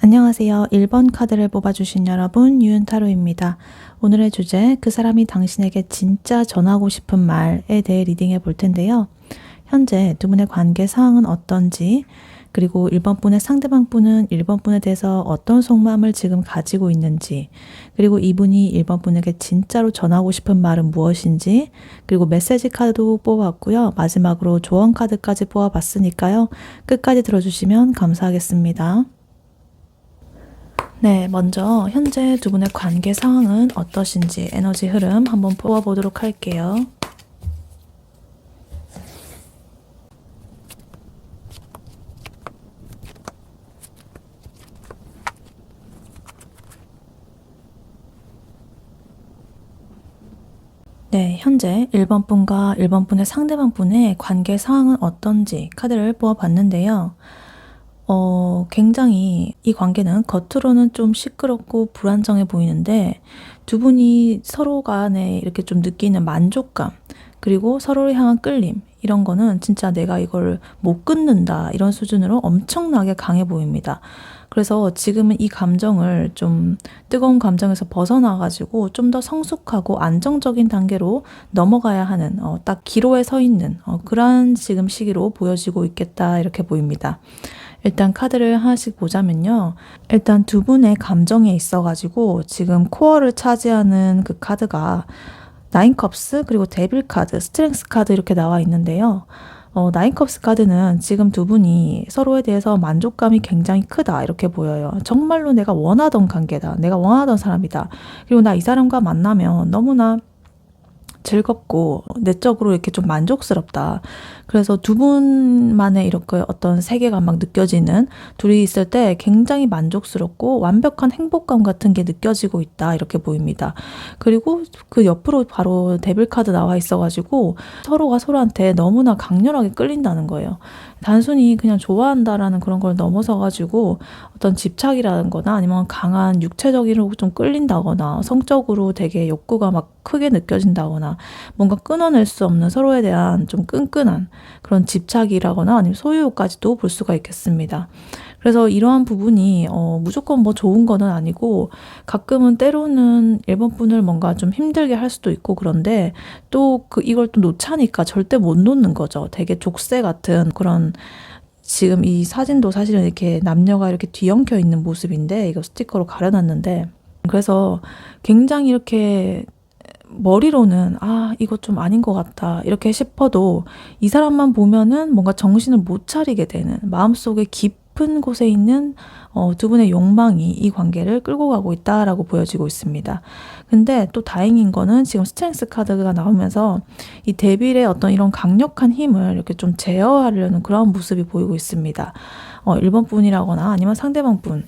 안녕하세요. 1번 카드를 뽑아주신 여러분, 유은타로입니다. 오늘의 주제, 그 사람이 당신에게 진짜 전하고 싶은 말에 대해 리딩해 볼 텐데요. 현재 두 분의 관계 상황은 어떤지, 그리고 1번 분의 상대방 분은 1번 분에 대해서 어떤 속마음을 지금 가지고 있는지, 그리고 이분이 1번 분에게 진짜로 전하고 싶은 말은 무엇인지, 그리고 메시지 카드도 뽑았고요. 마지막으로 조언 카드까지 뽑아봤으니까요. 끝까지 들어주시면 감사하겠습니다. 네, 먼저 현재 두 분의 관계 상황은 어떠신지 에너지 흐름 한번 뽑아보도록 할게요. 네, 현재 1번 분과 1번 분의 상대방 분의 관계 상황은 어떤지 카드를 뽑아봤는데요. 굉장히 이 관계는 겉으로는 좀 시끄럽고 불안정해 보이는데 두 분이 서로 간에 이렇게 좀 느끼는 만족감, 그리고 서로를 향한 끌림, 이런 거는 진짜 내가 이걸 못 끊는다 이런 수준으로 엄청나게 강해 보입니다. 그래서 지금은 이 감정을 좀 뜨거운 감정에서 벗어나가지고 좀 더 성숙하고 안정적인 단계로 넘어가야 하는 딱 기로에 서 있는 그러한 지금 시기로 보여지고 있겠다 이렇게 보입니다. 일단 카드를 하나씩 보자면요. 일단 두 분의 감정에 있어가지고 지금 코어를 차지하는 그 카드가 나인컵스, 그리고 데빌 카드, 스트렝스 카드 이렇게 나와 있는데요. 나인컵스 카드는 지금 두 분이 서로에 대해서 만족감이 굉장히 크다 이렇게 보여요. 정말로 내가 원하던 관계다. 내가 원하던 사람이다. 그리고 나 이 사람과 만나면 너무나 즐겁고 내적으로 이렇게 좀 만족스럽다. 그래서 두 분만의 이렇게 어떤 세계가 막 느껴지는, 둘이 있을 때 굉장히 만족스럽고 완벽한 행복감 같은 게 느껴지고 있다 이렇게 보입니다. 그리고 그 옆으로 바로 데빌 카드 나와 있어가지고 서로가 서로한테 너무나 강렬하게 끌린다는 거예요. 단순히 그냥 좋아한다라는 그런 걸 넘어서가지고 어떤 집착이라는 거나 아니면 강한 육체적으로 좀 끌린다거나 성적으로 되게 욕구가 막 크게 느껴진다거나 뭔가 끊어낼 수 없는 서로에 대한 좀 끈끈한 그런 집착이라거나 아니면 소유까지도 볼 수가 있겠습니다. 그래서 이러한 부분이 무조건 뭐 좋은 거는 아니고 가끔은 때로는 1번 분을 뭔가 좀 힘들게 할 수도 있고, 그런데 또 이걸 또 놓자니까 절대 못 놓는 거죠. 되게 족쇄 같은 그런, 지금 이 사진도 사실은 이렇게 남녀가 이렇게 뒤엉켜 있는 모습인데 이거 스티커로 가려놨는데, 그래서 굉장히 이렇게 머리로는 이거 좀 아닌 것 같다 이렇게 싶어도 이 사람만 보면은 뭔가 정신을 못 차리게 되는, 마음속에 깊은 곳에 있는 두 분의 욕망이 이 관계를 끌고 가고 있다라고 보여지고 있습니다. 근데 또 다행인 거는 지금 스트렝스 카드가 나오면서 이 데빌의 어떤 이런 강력한 힘을 이렇게 좀 제어하려는 그런 모습이 보이고 있습니다. 1번 분이라거나 아니면 상대방 분,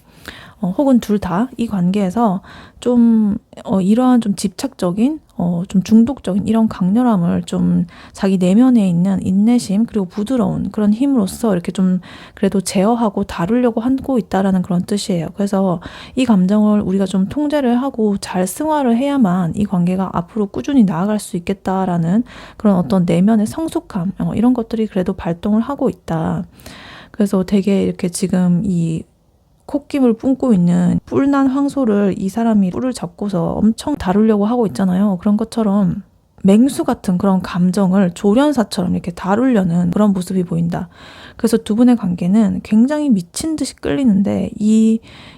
혹은 둘 다 이 관계에서 좀 이러한 좀 집착적인 좀 중독적인 이런 강렬함을 좀 자기 내면에 있는 인내심 그리고 부드러운 그런 힘으로써 이렇게 좀 그래도 제어하고 다루려고 하고 있다라는 그런 뜻이에요. 그래서 이 감정을 우리가 좀 통제를 하고 잘 승화를 해야만 이 관계가 앞으로 꾸준히 나아갈 수 있겠다라는 그런 어떤 내면의 성숙함, 이런 것들이 그래도 발동을 하고 있다. 그래서 되게 이렇게 지금 이 콧김을 뿜고 있는 뿔난 황소를 이 사람이 뿔을 잡고서 엄청 다루려고 하고 있잖아요. 그런 것처럼 맹수 같은 그런 감정을 조련사처럼 이렇게 다루려는 그런 모습이 보인다. 그래서 두 분의 관계는 굉장히 미친 듯이 끌리는데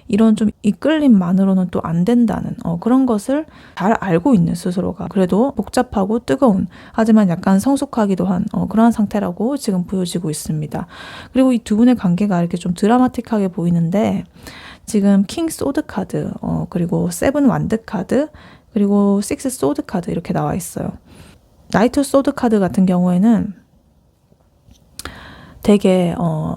이런 좀 이 끌림만으로는 또 안 된다는 그런 것을 잘 알고 있는 스스로가 그래도 복잡하고 뜨거운, 하지만 약간 성숙하기도 한 그러한 상태라고 지금 보여지고 있습니다. 그리고 이 두 분의 관계가 이렇게 좀 드라마틱하게 보이는데 지금 킹 소드 카드, 그리고 세븐 완드 카드, 그리고 식스 소드 카드 이렇게 나와 있어요. 나이트 소드 카드 같은 경우에는 되게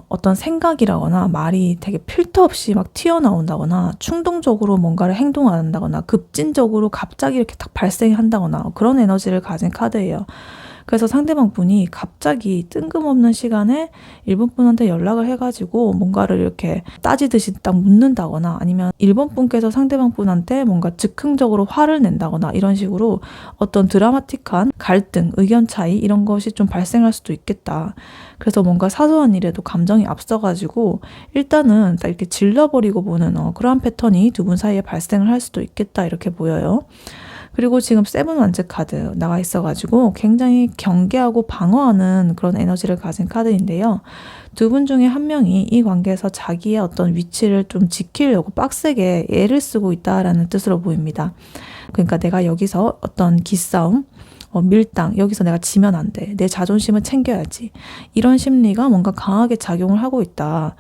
어떤 생각이라거나 말이 되게 필터 없이 막 튀어나온다거나 충동적으로 뭔가를 행동한다거나 급진적으로 갑자기 이렇게 딱 발생한다거나 그런 에너지를 가진 카드예요. 그래서 상대방 분이 갑자기 뜬금없는 시간에 일본 분한테 연락을 해가지고 뭔가를 이렇게 따지듯이 딱 묻는다거나, 아니면 일본 분께서 상대방 분한테 뭔가 즉흥적으로 화를 낸다거나, 이런 식으로 어떤 드라마틱한 갈등, 의견 차이 이런 것이 좀 발생할 수도 있겠다. 그래서 뭔가 사소한 일에도 감정이 앞서가지고 일단은 딱 이렇게 질러버리고 보는 그러한 패턴이 두 분 사이에 발생을 할 수도 있겠다, 이렇게 보여요. 그리고 지금 세븐 완즈 카드 나와 있어가지고 굉장히 경계하고 방어하는 그런 에너지를 가진 카드인데요. 두 분 중에 한 명이 이 관계에서 자기의 어떤 위치를 좀 지키려고 빡세게 애를 쓰고 있다라는 뜻으로 보입니다. 그러니까 내가 여기서 어떤 기싸움, 밀당, 여기서 내가 지면 안 돼. 내 자존심은 챙겨야지. 이런 심리가 뭔가 강하게 작용을 하고 있다.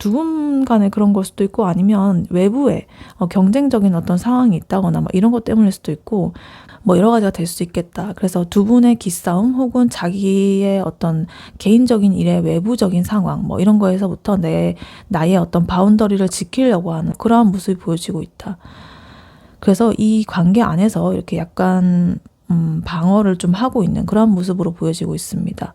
두 분 간에 그런 걸 수도 있고, 아니면 외부에 경쟁적인 어떤 상황이 있다거나 이런 것 때문일 수도 있고, 여러 가지가 될 수 있겠다. 그래서 두 분의 기싸움 혹은 자기의 어떤 개인적인 일의 외부적인 상황 이런 거에서부터 나의 어떤 바운더리를 지키려고 하는 그러한 모습이 보여지고 있다. 그래서 이 관계 안에서 이렇게 약간 방어를 좀 하고 있는 그런 모습으로 보여지고 있습니다.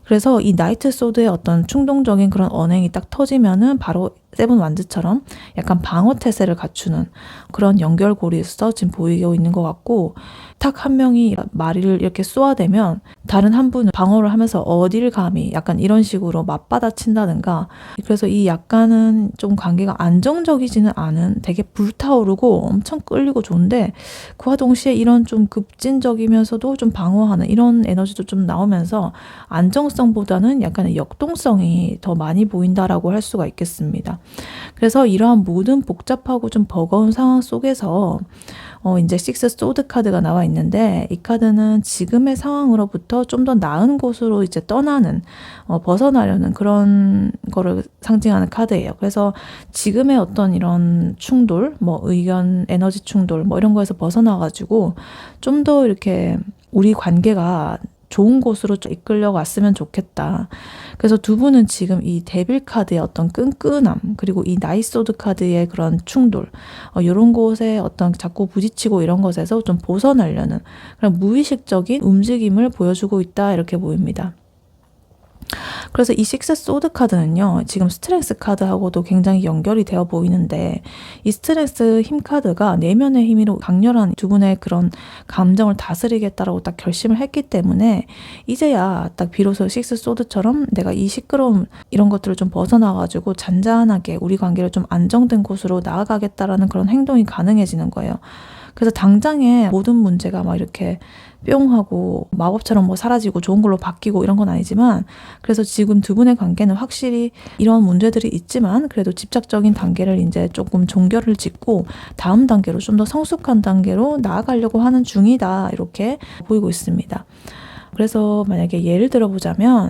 그래서 이 나이트 소드의 어떤 충동적인 그런 언행이 딱 터지면은 바로 세븐 완즈처럼 약간 방어 태세를 갖추는 그런 연결고리에서 지금 보이고 있는 것 같고, 딱 한 명이 말을 이렇게 쏘아대면 다른 한 분은 방어를 하면서 어딜 감히 약간 이런 식으로 맞받아친다든가, 그래서 이 약간은 좀 관계가 안정적이지는 않은, 되게 불타오르고 엄청 끌리고 좋은데 그와 동시에 이런 좀 급진적이면서도 좀 방어하는 이런 에너지도 좀 나오면서 안정성보다는 약간의 역동성이 더 많이 보인다라고 할 수가 있겠습니다. 그래서 이러한 모든 복잡하고 좀 버거운 상황 속에서 이제 식스 소드 카드가 나와 있는데, 이 카드는 지금의 상황으로부터 좀 더 나은 곳으로 이제 떠나는, 벗어나려는 그런 거를 상징하는 카드예요. 그래서 지금의 어떤 이런 충돌, 의견, 에너지 충돌, 이런 거에서 벗어나가지고 좀 더 이렇게 우리 관계가 좋은 곳으로 이끌려 갔으면 좋겠다. 그래서 두 분은 지금 이 데빌 카드의 어떤 끈끈함, 그리고 이 나이소드 카드의 그런 충돌, 이런 곳에 어떤 자꾸 부딪히고 이런 것에서 좀 벗어나려는 그런 무의식적인 움직임을 보여주고 있다, 이렇게 보입니다. 그래서 이 식스 소드 카드는요, 지금 스트렝스 카드하고도 굉장히 연결이 되어 보이는데, 이 스트렝스 힘 카드가 내면의 힘으로 강렬한 두 분의 그런 감정을 다스리겠다라고 딱 결심을 했기 때문에 이제야 딱 비로소 식스 소드처럼 내가 이 시끄러움 이런 것들을 좀 벗어나가지고 잔잔하게 우리 관계를 좀 안정된 곳으로 나아가겠다라는 그런 행동이 가능해지는 거예요. 그래서 당장에 모든 문제가 막 이렇게 뿅 하고 마법처럼 사라지고 좋은 걸로 바뀌고 이런 건 아니지만, 그래서 지금 두 분의 관계는 확실히 이런 문제들이 있지만 그래도 집착적인 단계를 이제 조금 종결을 짓고 다음 단계로 좀 더 성숙한 단계로 나아가려고 하는 중이다, 이렇게 보이고 있습니다. 그래서 만약에 예를 들어보자면,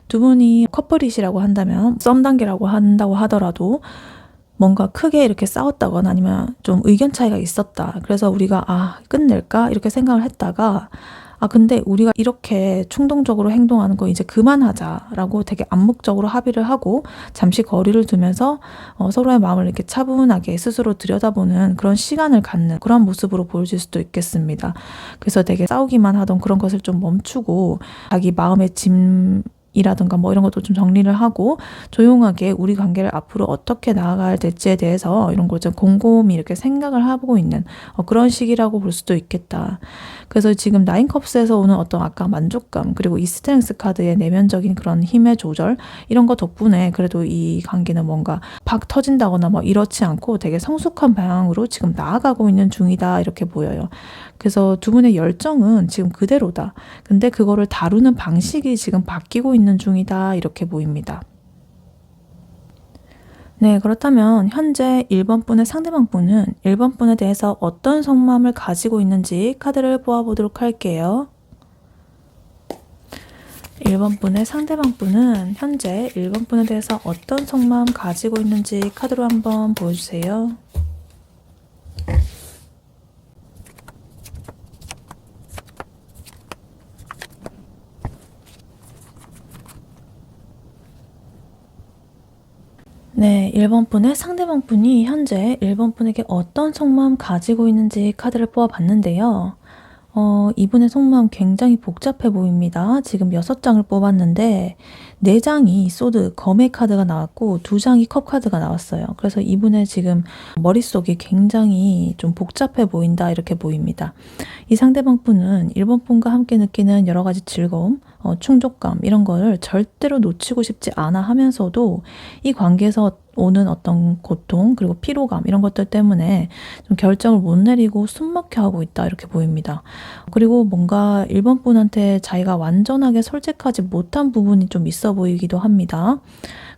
두 분이 커플이시라고 한다면, 썸 단계라고 한다고 하더라도 뭔가 크게 이렇게 싸웠다거나 아니면 좀 의견 차이가 있었다. 그래서 우리가 끝낼까? 이렇게 생각을 했다가 근데 우리가 이렇게 충동적으로 행동하는 거 이제 그만하자라고 되게 암묵적으로 합의를 하고 잠시 거리를 두면서 서로의 마음을 이렇게 차분하게 스스로 들여다보는 그런 시간을 갖는 그런 모습으로 보여질 수도 있겠습니다. 그래서 되게 싸우기만 하던 그런 것을 좀 멈추고 자기 마음의 짐 이라든가 이런 것도 좀 정리를 하고 조용하게 우리 관계를 앞으로 어떻게 나아가야 될지에 대해서 이런 걸 좀 곰곰이 이렇게 생각을 하고 있는 그런 시기라고 볼 수도 있겠다. 그래서 지금 나인컵스에서 오는 어떤 아까 만족감, 그리고 이 스트렝스 카드의 내면적인 그런 힘의 조절, 이런 거 덕분에 그래도 이 관계는 뭔가 팍 터진다거나 이렇지 않고 되게 성숙한 방향으로 지금 나아가고 있는 중이다, 이렇게 보여요. 그래서 두 분의 열정은 지금 그대로다. 근데 그거를 다루는 방식이 지금 바뀌고 있는 중이다, 이렇게 보입니다. 네, 그렇다면 현재 1번 분의 상대방 분은 1번 분에 대해서 어떤 속마음을 가지고 있는지 카드를 뽑아보도록 할게요. 1번 분의 상대방 분은 현재 1번 분에 대해서 어떤 속마음 가지고 있는지 카드로 한번 보여주세요. 네, 1번 분의 상대방 분이 현재 1번 분에게 어떤 속마음 가지고 있는지 카드를 뽑아봤는데요. 이분의 속마음 굉장히 복잡해 보입니다. 지금 6장을 뽑았는데 4장이 소드, 검의 카드가 나왔고 2장이 컵 카드가 나왔어요. 그래서 이분의 지금 머릿속이 굉장히 좀 복잡해 보인다 이렇게 보입니다. 이 상대방 분은 1번 분과 함께 느끼는 여러 가지 즐거움, 충족감 이런 거를 절대로 놓치고 싶지 않아 하면서도 이 관계에서 오는 어떤 고통 그리고 피로감 이런 것들 때문에 좀 결정을 못 내리고 숨막혀 하고 있다 이렇게 보입니다. 그리고 뭔가 1번 분한테 자기가 완전하게 솔직하지 못한 부분이 좀 있어 보이기도 합니다.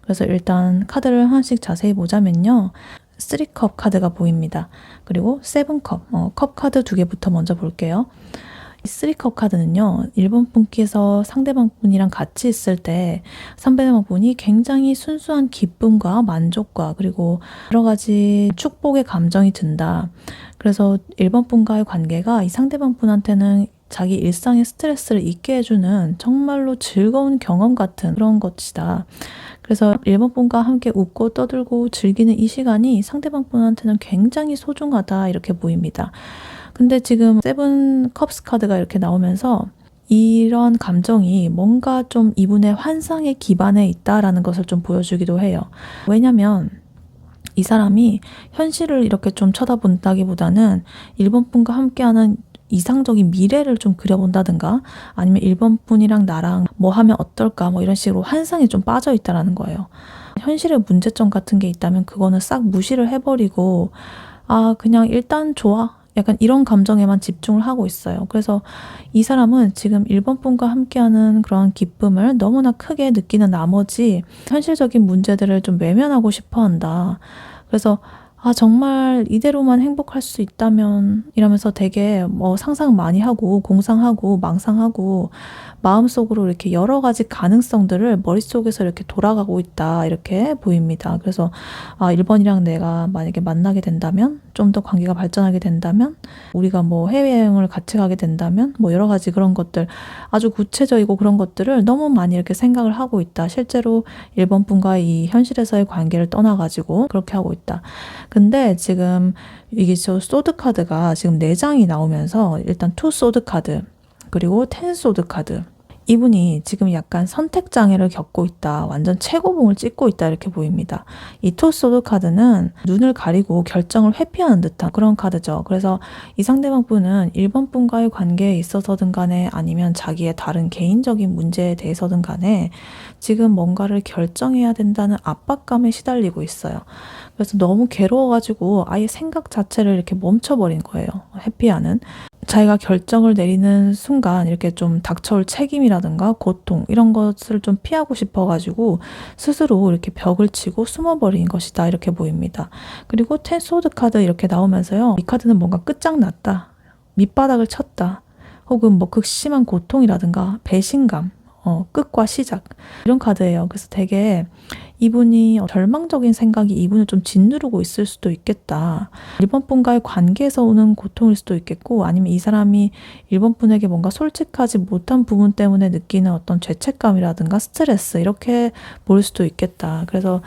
그래서 일단 카드를 하나씩 자세히 보자면요. 3컵 카드가 보입니다. 그리고 7컵, 컵 카드 2개부터 먼저 볼게요. 이 3컵 카드는요. 1번 분께서 상대방 분이랑 같이 있을 때 상대방 분이 굉장히 순수한 기쁨과 만족과 그리고 여러 가지 축복의 감정이 든다. 그래서 1번 분과의 관계가 이 상대방 분한테는 자기 일상의 스트레스를 잊게 해주는 정말로 즐거운 경험 같은 그런 것이다. 그래서 1번 분과 함께 웃고 떠들고 즐기는 이 시간이 상대방 분한테는 굉장히 소중하다 이렇게 보입니다. 근데 지금 7컵스 카드가 이렇게 나오면서 이런 감정이 뭔가 좀 이분의 환상에 기반해 있다라는 것을 좀 보여주기도 해요. 왜냐면 이 사람이 현실을 이렇게 좀 쳐다본다기보다는 1번 분과 함께하는 이상적인 미래를 좀 그려본다든가 아니면 1번 분이랑 나랑 뭐 하면 어떨까 뭐 이런 식으로 환상이 좀 빠져 있다라는 거예요. 현실의 문제점 같은 게 있다면 그거는 싹 무시를 해버리고 그냥 일단 좋아. 약간 이런 감정에만 집중을 하고 있어요. 그래서 이 사람은 지금 1번 분과 함께하는 그런 기쁨을 너무나 크게 느끼는 나머지 현실적인 문제들을 좀 외면하고 싶어 한다. 그래서 정말 이대로만 행복할 수 있다면 이러면서 되게 뭐 상상 많이 하고 공상하고 망상하고 마음속으로 이렇게 여러 가지 가능성들을 머릿속에서 이렇게 돌아가고 있다 이렇게 보입니다. 그래서 1번이랑 내가 만약에 만나게 된다면 좀 더 관계가 발전하게 된다면 우리가 뭐 해외여행을 같이 가게 된다면 뭐 여러 가지 그런 것들 아주 구체적이고 그런 것들을 너무 많이 이렇게 생각을 하고 있다. 실제로 1번 분과의 이 현실에서의 관계를 떠나가지고 그렇게 하고 있다. 근데 지금 이게 저 소드 카드가 지금 4장이 나오면서 일단 2 소드 카드 그리고 10 소드 카드 이분이 지금 약간 선택장애를 겪고 있다. 완전 최고봉을 찍고 있다 이렇게 보입니다. 이 투소드 카드는 눈을 가리고 결정을 회피하는 듯한 그런 카드죠. 그래서 이 상대방 분은 1번 분과의 관계에 있어서든 간에 아니면 자기의 다른 개인적인 문제에 대해서든 간에 지금 뭔가를 결정해야 된다는 압박감에 시달리고 있어요. 그래서 너무 괴로워가지고 아예 생각 자체를 이렇게 멈춰버린 거예요. 회피하는. 자기가 결정을 내리는 순간 이렇게 좀 닥쳐올 책임이라든가 고통 이런 것을 좀 피하고 싶어가지고 스스로 이렇게 벽을 치고 숨어버린 것이다 이렇게 보입니다. 그리고 10 소드 카드 이렇게 나오면서요. 이 카드는 뭔가 끝장났다. 밑바닥을 쳤다. 혹은 뭐 극심한 고통이라든가 배신감 끝과 시작 이런 카드예요. 그래서 되게 이분이 절망적인 생각이 이분을 좀 짓누르고 있을 수도 있겠다. 1번 분과의 관계에서 오는 고통일 수도 있겠고 아니면 이 사람이 1번 분에게 뭔가 솔직하지 못한 부분 때문에 느끼는 어떤 죄책감이라든가 스트레스 이렇게 보일 수도 있겠다. 그래서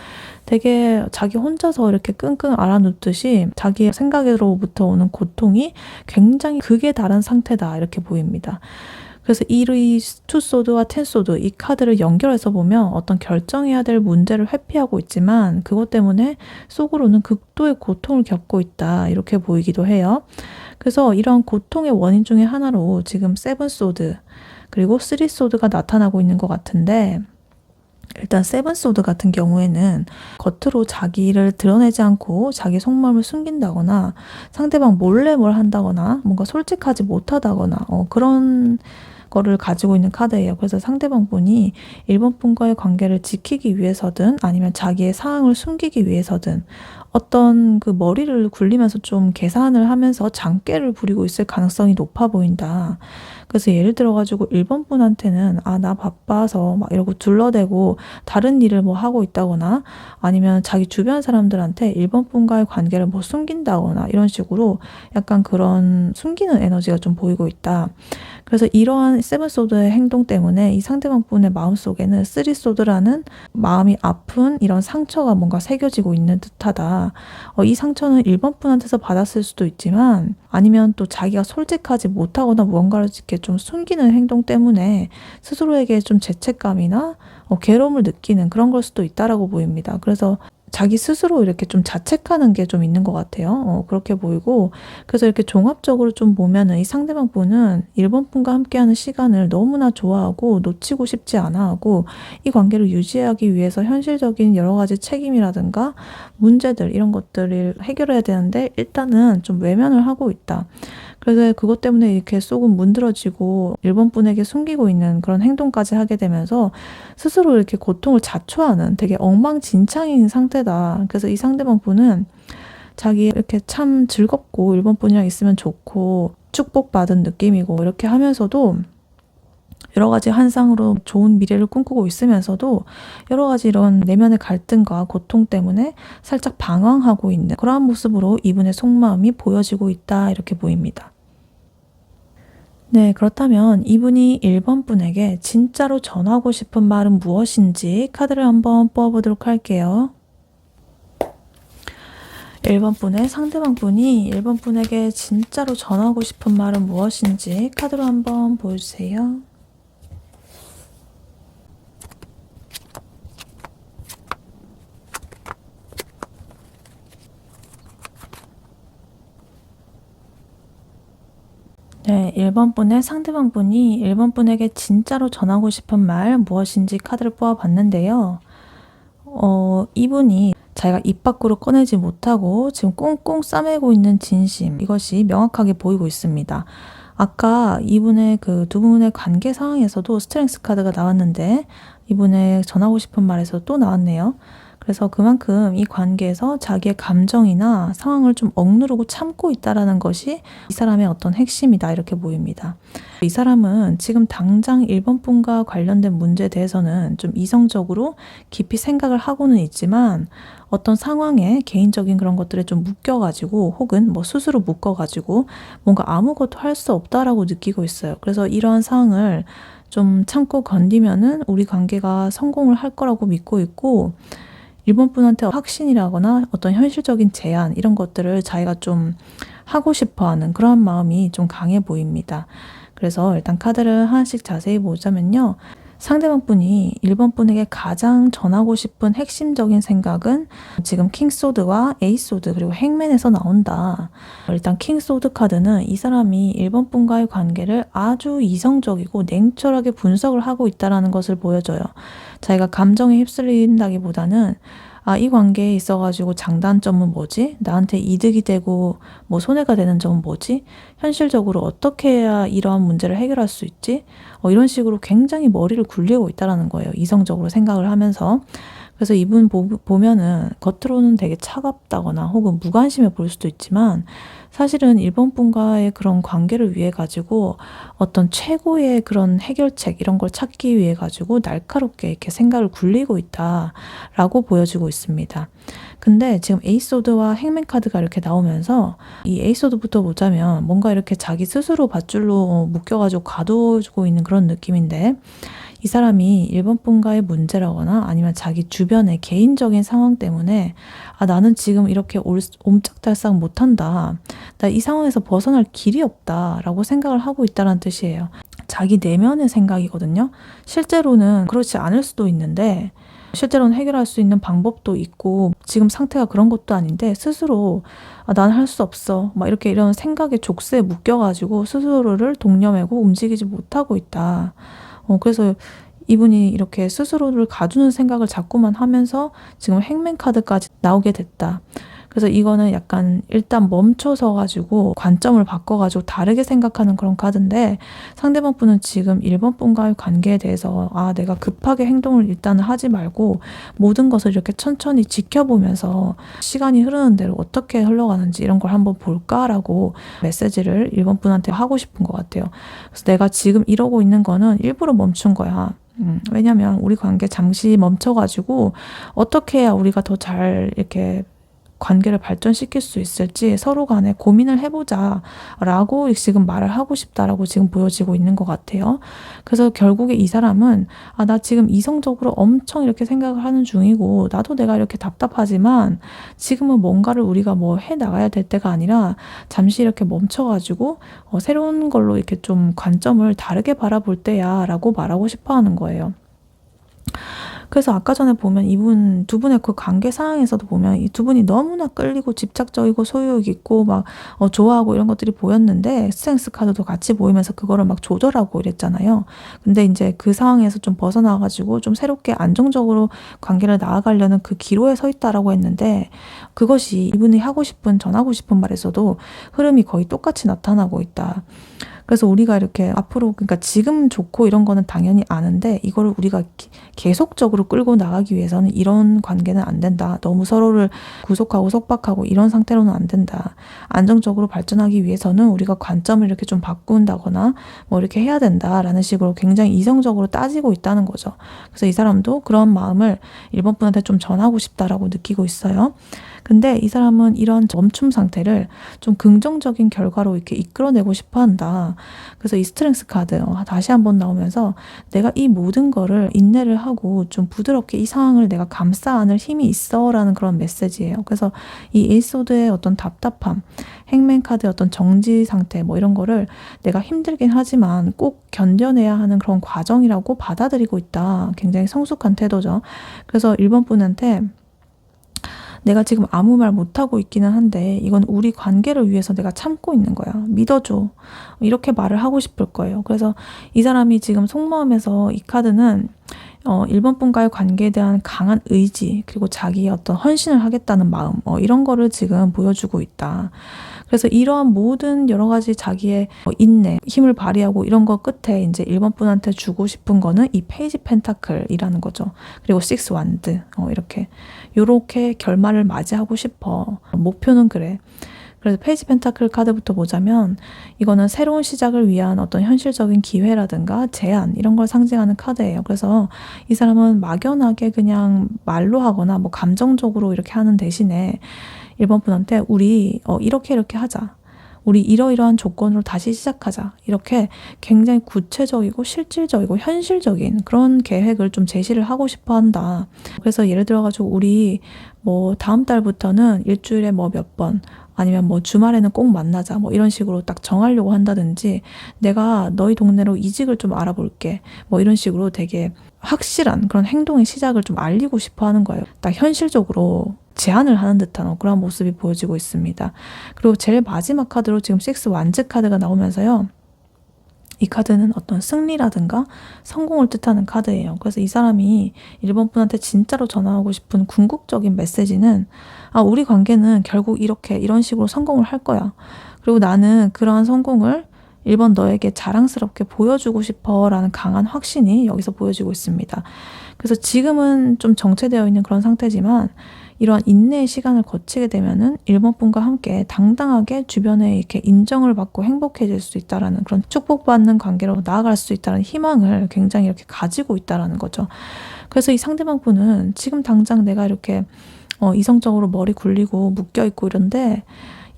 되게 자기 혼자서 이렇게 끙끙 앓아눕듯이 자기의 생각으로부터 오는 고통이 굉장히 극에 달한 상태다 이렇게 보입니다. 그래서 이 투소드와 텐소드 이 카드를 연결해서 보면 어떤 결정해야 될 문제를 회피하고 있지만 그것 때문에 속으로는 극도의 고통을 겪고 있다 이렇게 보이기도 해요. 그래서 이런 고통의 원인 중에 하나로 지금 7 소드 그리고 3 소드가 나타나고 있는 것 같은데 일단 7 소드 같은 경우에는 겉으로 자기를 드러내지 않고 자기 속마음을 숨긴다거나 상대방 몰래 뭘 한다거나 뭔가 솔직하지 못하다거나 그런 거를 가지고 있는 카드예요. 그래서 상대방 분이 1번 분과의 관계를 지키기 위해서든 아니면 자기의 상황을 숨기기 위해서든 어떤 그 머리를 굴리면서 좀 계산을 하면서 장깨를 부리고 있을 가능성이 높아 보인다. 그래서 예를 들어가지고 1번 분한테는 나 바빠서 막 이러고 둘러대고 다른 일을 뭐 하고 있다거나 아니면 자기 주변 사람들한테 1번 분과의 관계를 뭐 숨긴다거나 이런 식으로 약간 그런 숨기는 에너지가 좀 보이고 있다. 그래서 이러한 7 소드의 행동 때문에 이 상대방 분의 마음속에는 3 소드라는 마음이 아픈 이런 상처가 뭔가 새겨지고 있는 듯하다. 보입니다. 이 상처는 1번 분한테서 받았을 수도 있지만 아니면 또 자기가 솔직하지 못하거나 무언가를 이렇게 좀 숨기는 행동 때문에 스스로에게 좀 죄책감이나 괴로움을 느끼는 그런 걸 수도 있다라고 보입니다. 그래서 자기 스스로 이렇게 좀 자책하는 게 좀 있는 것 같아요. 그렇게 보이고, 그래서 이렇게 종합적으로 좀 보면은 이 상대방 분은 1번 분과 함께하는 시간을 너무나 좋아하고 놓치고 싶지 않아 하고, 이 관계를 유지하기 위해서 현실적인 여러 가지 책임이라든가 문제들 이런 것들을 해결해야 되는데 일단은 좀 외면을 하고 있다. 그래서 그것 때문에 이렇게 속은 문드러지고 1번 분에게 숨기고 있는 그런 행동까지 하게 되면서 스스로 이렇게 고통을 자초하는 되게 엉망진창인 상태다. 그래서 이 상대방 분은 자기 이렇게 참 즐겁고 1번 분이랑 있으면 좋고 축복받은 느낌이고 이렇게 하면서도 여러 가지 환상으로 좋은 미래를 꿈꾸고 있으면서도 여러 가지 이런 내면의 갈등과 고통 때문에 살짝 방황하고 있는 그러한 모습으로 이분의 속마음이 보여지고 있다 이렇게 보입니다. 네, 그렇다면 이분이 1번 분에게 진짜로 전하고 싶은 말은 무엇인지 카드를 한번 뽑아보도록 할게요. 1번 분의 상대방 분이 1번 분에게 진짜로 전하고 싶은 말은 무엇인지 카드로 한번 보여주세요. 네, 1번 분의 상대방 분이 1번 분에게 진짜로 전하고 싶은 말 무엇인지 카드를 뽑아봤는데요. 이분이 자기가 입 밖으로 꺼내지 못하고 지금 꽁꽁 싸매고 있는 진심, 이것이 명확하게 보이고 있습니다. 아까 이분의 그 두 분의 관계 상황에서도 스트렝스 카드가 나왔는데 이분의 전하고 싶은 말에서 또 나왔네요. 그래서 그만큼 이 관계에서 자기의 감정이나 상황을 좀 억누르고 참고 있다라는 것이 이 사람의 어떤 핵심이다 이렇게 보입니다. 이 사람은 지금 당장 1번 분과 관련된 문제에 대해서는 좀 이성적으로 깊이 생각을 하고는 있지만 어떤 상황에 개인적인 그런 것들에 좀 묶여가지고 혹은 뭐 스스로 묶어가지고 뭔가 아무것도 할 수 없다라고 느끼고 있어요. 그래서 이러한 상황을 좀 참고 견디면은 우리 관계가 성공을 할 거라고 믿고 있고 1번 분한테 확신이라거나 어떤 현실적인 제안 이런 것들을 자기가 좀 하고 싶어 하는 그런 마음이 좀 강해 보입니다. 그래서 일단 카드를 하나씩 자세히 보자면요. 상대방 분이 1번 분에게 가장 전하고 싶은 핵심적인 생각은 지금 킹소드와 에이소드 그리고 행맨에서 나온다. 일단 킹소드 카드는 이 사람이 1번 분과의 관계를 아주 이성적이고 냉철하게 분석을 하고 있다는 것을 보여줘요. 자기가 감정에 휩쓸린다기보다는 이 관계에 있어가지고 장단점은 뭐지? 나한테 이득이 되고 뭐 손해가 되는 점은 뭐지? 현실적으로 어떻게 해야 이러한 문제를 해결할 수 있지? 이런 식으로 굉장히 머리를 굴리고 있다는 거예요. 이성적으로 생각을 하면서. 그래서 이분 보면은 겉으로는 되게 차갑다거나 혹은 무관심해 보일 수도 있지만 사실은 1번 분과의 그런 관계를 위해 가지고 어떤 최고의 그런 해결책 이런 걸 찾기 위해 가지고 날카롭게 이렇게 생각을 굴리고 있다라고 보여지고 있습니다. 근데 지금 에이소드와 행맨 카드가 이렇게 나오면서 이 에이소드부터 보자면 뭔가 이렇게 자기 스스로 밧줄로 묶여가지고 가두고 있는 그런 느낌인데 이 사람이 1번 분과의 문제라거나 아니면 자기 주변의 개인적인 상황 때문에 나는 지금 이렇게 옴짝달싹 못한다. 나 이 상황에서 벗어날 길이 없다 라고 생각을 하고 있다는 뜻이에요. 자기 내면의 생각이거든요. 실제로는 그렇지 않을 수도 있는데 실제로는 해결할 수 있는 방법도 있고 지금 상태가 그런 것도 아닌데 스스로 난 할 수 없어 막 이렇게 이런 생각의 족쇄에 묶여가지고 스스로를 독려매고 움직이지 못하고 있다. 그래서 이분이 이렇게 스스로를 가두는 생각을 자꾸만 하면서 지금 행맨 카드까지 나오게 됐다. 그래서 이거는 약간 일단 멈춰서 가지고 관점을 바꿔가지고 다르게 생각하는 그런 카드인데 상대방 분은 지금 1번 분과의 관계에 대해서 내가 급하게 행동을 일단은 하지 말고 모든 것을 이렇게 천천히 지켜보면서 시간이 흐르는 대로 어떻게 흘러가는지 이런 걸 한번 볼까라고 메시지를 1번 분한테 하고 싶은 것 같아요. 그래서 내가 지금 이러고 있는 거는 일부러 멈춘 거야. 왜냐면 우리 관계 잠시 멈춰가지고 어떻게 해야 우리가 더 잘 이렇게 관계를 발전시킬 수 있을지 서로 간에 고민을 해보자 라고 지금 말을 하고 싶다라고 지금 보여지고 있는 것 같아요. 그래서 결국에 이 사람은 나 지금 이성적으로 엄청 이렇게 생각을 하는 중이고 나도 내가 이렇게 답답하지만 지금은 뭔가를 우리가 뭐 해 나가야 될 때가 아니라 잠시 이렇게 멈춰가지고 새로운 걸로 이렇게 좀 관점을 다르게 바라볼 때야 라고 말하고 싶어 하는 거예요. 그래서 아까 전에 보면 두 분의 그 관계 상황에서도 보면 이 두 분이 너무나 끌리고 집착적이고 소유욕 있고 막 좋아하고 이런 것들이 보였는데 스트렝스 카드도 같이 보이면서 그거를 막 조절하고 이랬잖아요. 근데 이제 그 상황에서 좀 벗어나가지고 좀 새롭게 안정적으로 관계를 나아가려는 그 기로에 서 있다라고 했는데 그것이 이분이 전하고 싶은 말에서도 흐름이 거의 똑같이 나타나고 있다. 그래서 우리가 이렇게 앞으로 그러니까 지금 좋고 이런 거는 당연히 아는데 이거를 우리가 계속적으로 끌고 나가기 위해서는 이런 관계는 안 된다. 너무 서로를 구속하고 속박하고 이런 상태로는 안 된다. 안정적으로 발전하기 위해서는 우리가 관점을 이렇게 좀 바꾼다거나 뭐 이렇게 해야 된다라는 식으로 굉장히 이성적으로 따지고 있다는 거죠. 그래서 이 사람도 그런 마음을 1번 분한테 좀 전하고 싶다라고 느끼고 있어요. 근데 이 사람은 이런 멈춤 상태를 좀 긍정적인 결과로 이렇게 이끌어내고 싶어 한다. 그래서 이 스트렝스 카드 다시 한번 나오면서 내가 이 모든 거를 인내를 하고 좀 부드럽게 이 상황을 내가 감싸 안을 힘이 있어 라는 그런 메시지예요. 그래서 이 에이소드의 어떤 답답함, 행맨 카드의 어떤 정지 상태 뭐 이런 거를 내가 힘들긴 하지만 꼭 견뎌내야 하는 그런 과정이라고 받아들이고 있다. 굉장히 성숙한 태도죠. 그래서 1번 분한테 내가 지금 아무 말 못하고 있기는 한데 이건 우리 관계를 위해서 내가 참고 있는 거야. 믿어줘. 이렇게 말을 하고 싶을 거예요. 그래서 이 사람이 지금 속마음에서 이 카드는 1번 분과의 관계에 대한 강한 의지 그리고 자기의 어떤 헌신을 하겠다는 마음 이런 거를 지금 보여주고 있다. 그래서 이러한 모든 여러 가지 자기의 인내, 힘을 발휘하고 이런 거 끝에 이제 1번 분한테 주고 싶은 거는 이 페이지 펜타클이라는 거죠. 그리고 6 완드 요렇게 결말을 맞이하고 싶어. 목표는 그래. 그래서 페이지 펜타클 카드부터 보자면 이거는 새로운 시작을 위한 어떤 현실적인 기회라든가 제안 이런 걸 상징하는 카드예요. 그래서 이 사람은 막연하게 그냥 말로 하거나 뭐 감정적으로 이렇게 하는 대신에 1번 분한테 우리 이렇게 하자. 우리 이러이러한 조건으로 다시 시작하자. 이렇게 굉장히 구체적이고 실질적이고 현실적인 그런 계획을 좀 제시를 하고 싶어 한다. 그래서 예를 들어가지고 우리 뭐 다음 달부터는 일주일에 뭐 몇 번 아니면 뭐 주말에는 꼭 만나자 뭐 이런 식으로 딱 정하려고 한다든지 내가 너희 동네로 이직을 좀 알아볼게 뭐 이런 식으로 되게 확실한 그런 행동의 시작을 좀 알리고 싶어 하는 거예요. 딱 현실적으로 제안을 하는 듯한 그런 모습이 보여지고 있습니다. 그리고 제일 마지막 카드로 지금 6 완즈 카드가 나오면서요. 이 카드는 어떤 승리라든가 성공을 뜻하는 카드예요. 그래서 이 사람이 1번 분한테 진짜로 전하고 싶은 궁극적인 메시지는 우리 관계는 결국 이런 식으로 성공을 할 거야. 그리고 나는 그러한 성공을 1번 너에게 자랑스럽게 보여주고 싶어 라는 강한 확신이 여기서 보여지고 있습니다. 그래서 지금은 좀 정체되어 있는 그런 상태지만 이러한 인내의 시간을 거치게 되면은 1번 분과 함께 당당하게 주변에 이렇게 인정을 받고 행복해질 수 있다라는 그런 축복받는 관계로 나아갈 수 있다는 희망을 굉장히 이렇게 가지고 있다라는 거죠. 그래서 이 상대방 분은 지금 당장 내가 이렇게 이성적으로 머리 굴리고 묶여있고 이런데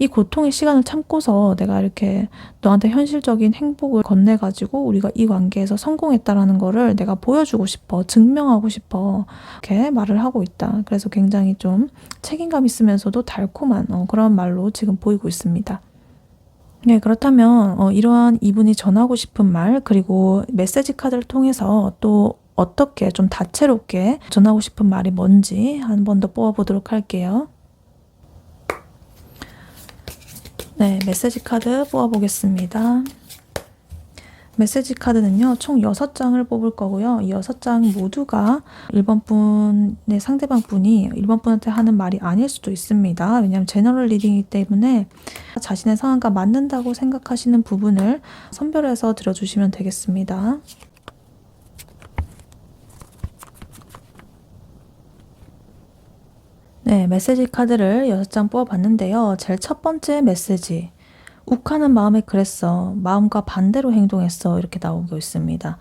이 고통의 시간을 참고서 내가 이렇게 너한테 현실적인 행복을 건네가지고 우리가 이 관계에서 성공했다라는 거를 내가 보여주고 싶어, 증명하고 싶어 이렇게 말을 하고 있다. 그래서 굉장히 좀 책임감 있으면서도 달콤한 그런 말로 지금 보이고 있습니다. 네, 그렇다면 이러한 이분이 전하고 싶은 말 그리고 메시지 카드를 통해서 또 어떻게 좀 다채롭게 전하고 싶은 말이 뭔지 한 번 더 뽑아보도록 할게요. 네, 메시지 카드 뽑아보겠습니다. 메시지 카드는요, 총 6장을 뽑을 거고요. 이 6장 모두가 1번 분의 상대방 분이 1번 분한테 하는 말이 아닐 수도 있습니다. 왜냐하면 제너럴 리딩이기 때문에 자신의 상황과 맞는다고 생각하시는 부분을 선별해서 들어주시면 되겠습니다. 네, 메시지 카드를 6장 뽑아봤는데요. 제일 첫 번째 메시지. 욱하는 마음에 그랬어. 마음과 반대로 행동했어. 이렇게 나오고 있습니다.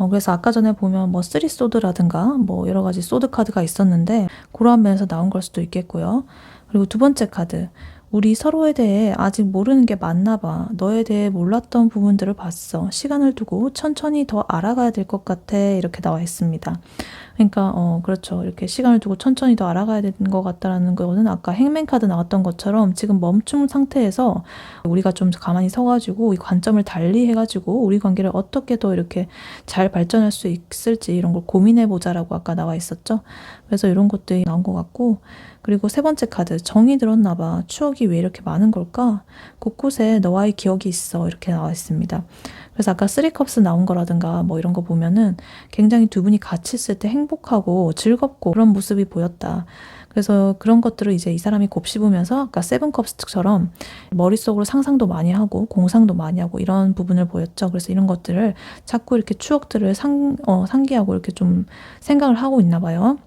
그래서 아까 전에 보면 뭐 3소드라든가 뭐 여러 가지 소드 카드가 있었는데 그러한 면에서 나온 걸 수도 있겠고요. 그리고 두 번째 카드, 우리 서로에 대해 아직 모르는 게 많나 봐. 너에 대해 몰랐던 부분들을 봤어. 시간을 두고 천천히 더 알아가야 될 것 같아. 이렇게 나와 있습니다. 그러니까 그렇죠. 이렇게 시간을 두고 천천히 더 알아가야 되는 것 같다라는 거는 아까 행맨 카드 나왔던 것처럼 지금 멈춤 상태에서 우리가 좀 가만히 서가지고 이 관점을 달리 해가지고 우리 관계를 어떻게 더 이렇게 잘 발전할 수 있을지 이런 걸 고민해보자라고 아까 나와 있었죠. 그래서 이런 것들이 나온 것 같고, 그리고 세 번째 카드, 정이 들었나 봐. 추억이 왜 이렇게 많은 걸까? 곳곳에 너와의 기억이 있어. 이렇게 나와 있습니다. 그래서 아까 쓰리컵스 나온 거라든가 뭐 이런 거 보면은 굉장히 두 분이 같이 있을 때 행복하고 즐겁고 그런 모습이 보였다. 그래서 그런 것들을 이제 이 사람이 곱씹으면서 아까 세븐컵스처럼 머릿속으로 상상도 많이 하고 공상도 많이 하고 이런 부분을 보였죠. 그래서 이런 것들을 자꾸 이렇게 추억들을 상기하고 이렇게 좀 생각을 하고 있나 봐요.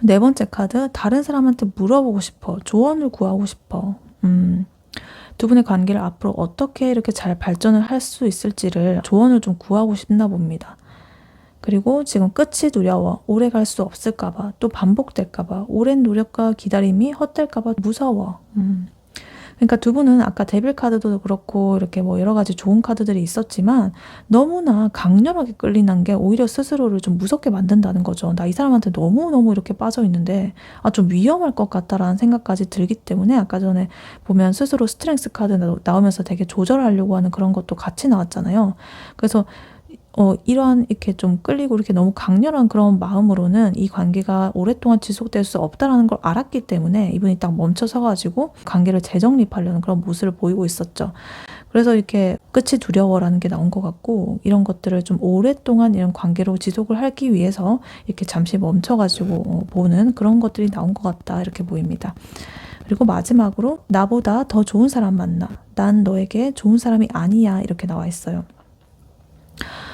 네 번째 카드, 다른 사람한테 물어보고 싶어. 조언을 구하고 싶어. 두 분의 관계를 앞으로 어떻게 이렇게 잘 발전을 할 수 있을지를 조언을 좀 구하고 싶나 봅니다. 그리고 지금 끝이 두려워. 오래 갈 수 없을까봐, 또 반복될까봐, 오랜 노력과 기다림이 헛될까봐 무서워. 그러니까 두 분은 아까 데빌 카드도 그렇고 이렇게 뭐 여러 가지 좋은 카드들이 있었지만 너무나 강렬하게 끌리는 게 오히려 스스로를 좀 무섭게 만든다는 거죠. 나 이 사람한테 너무너무 이렇게 빠져 있는데 좀 위험할 것 같다라는 생각까지 들기 때문에 아까 전에 보면 스스로 스트렝스 카드 나오면서 되게 조절하려고 하는 그런 것도 같이 나왔잖아요. 그래서 이러한 이렇게 좀 끌리고 이렇게 너무 강렬한 그런 마음으로는 이 관계가 오랫동안 지속될 수 없다라는 걸 알았기 때문에 이분이 딱 멈춰서가지고 관계를 재정립하려는 그런 모습을 보이고 있었죠. 그래서 이렇게 끝이 두려워라는 게 나온 것 같고, 이런 것들을 좀 오랫동안 이런 관계로 지속을 하기 위해서 이렇게 잠시 멈춰가지고 보는 그런 것들이 나온 것 같다 이렇게 보입니다. 그리고 마지막으로 나보다 더 좋은 사람 만나. 난 너에게 좋은 사람이 아니야. 이렇게 나와 있어요.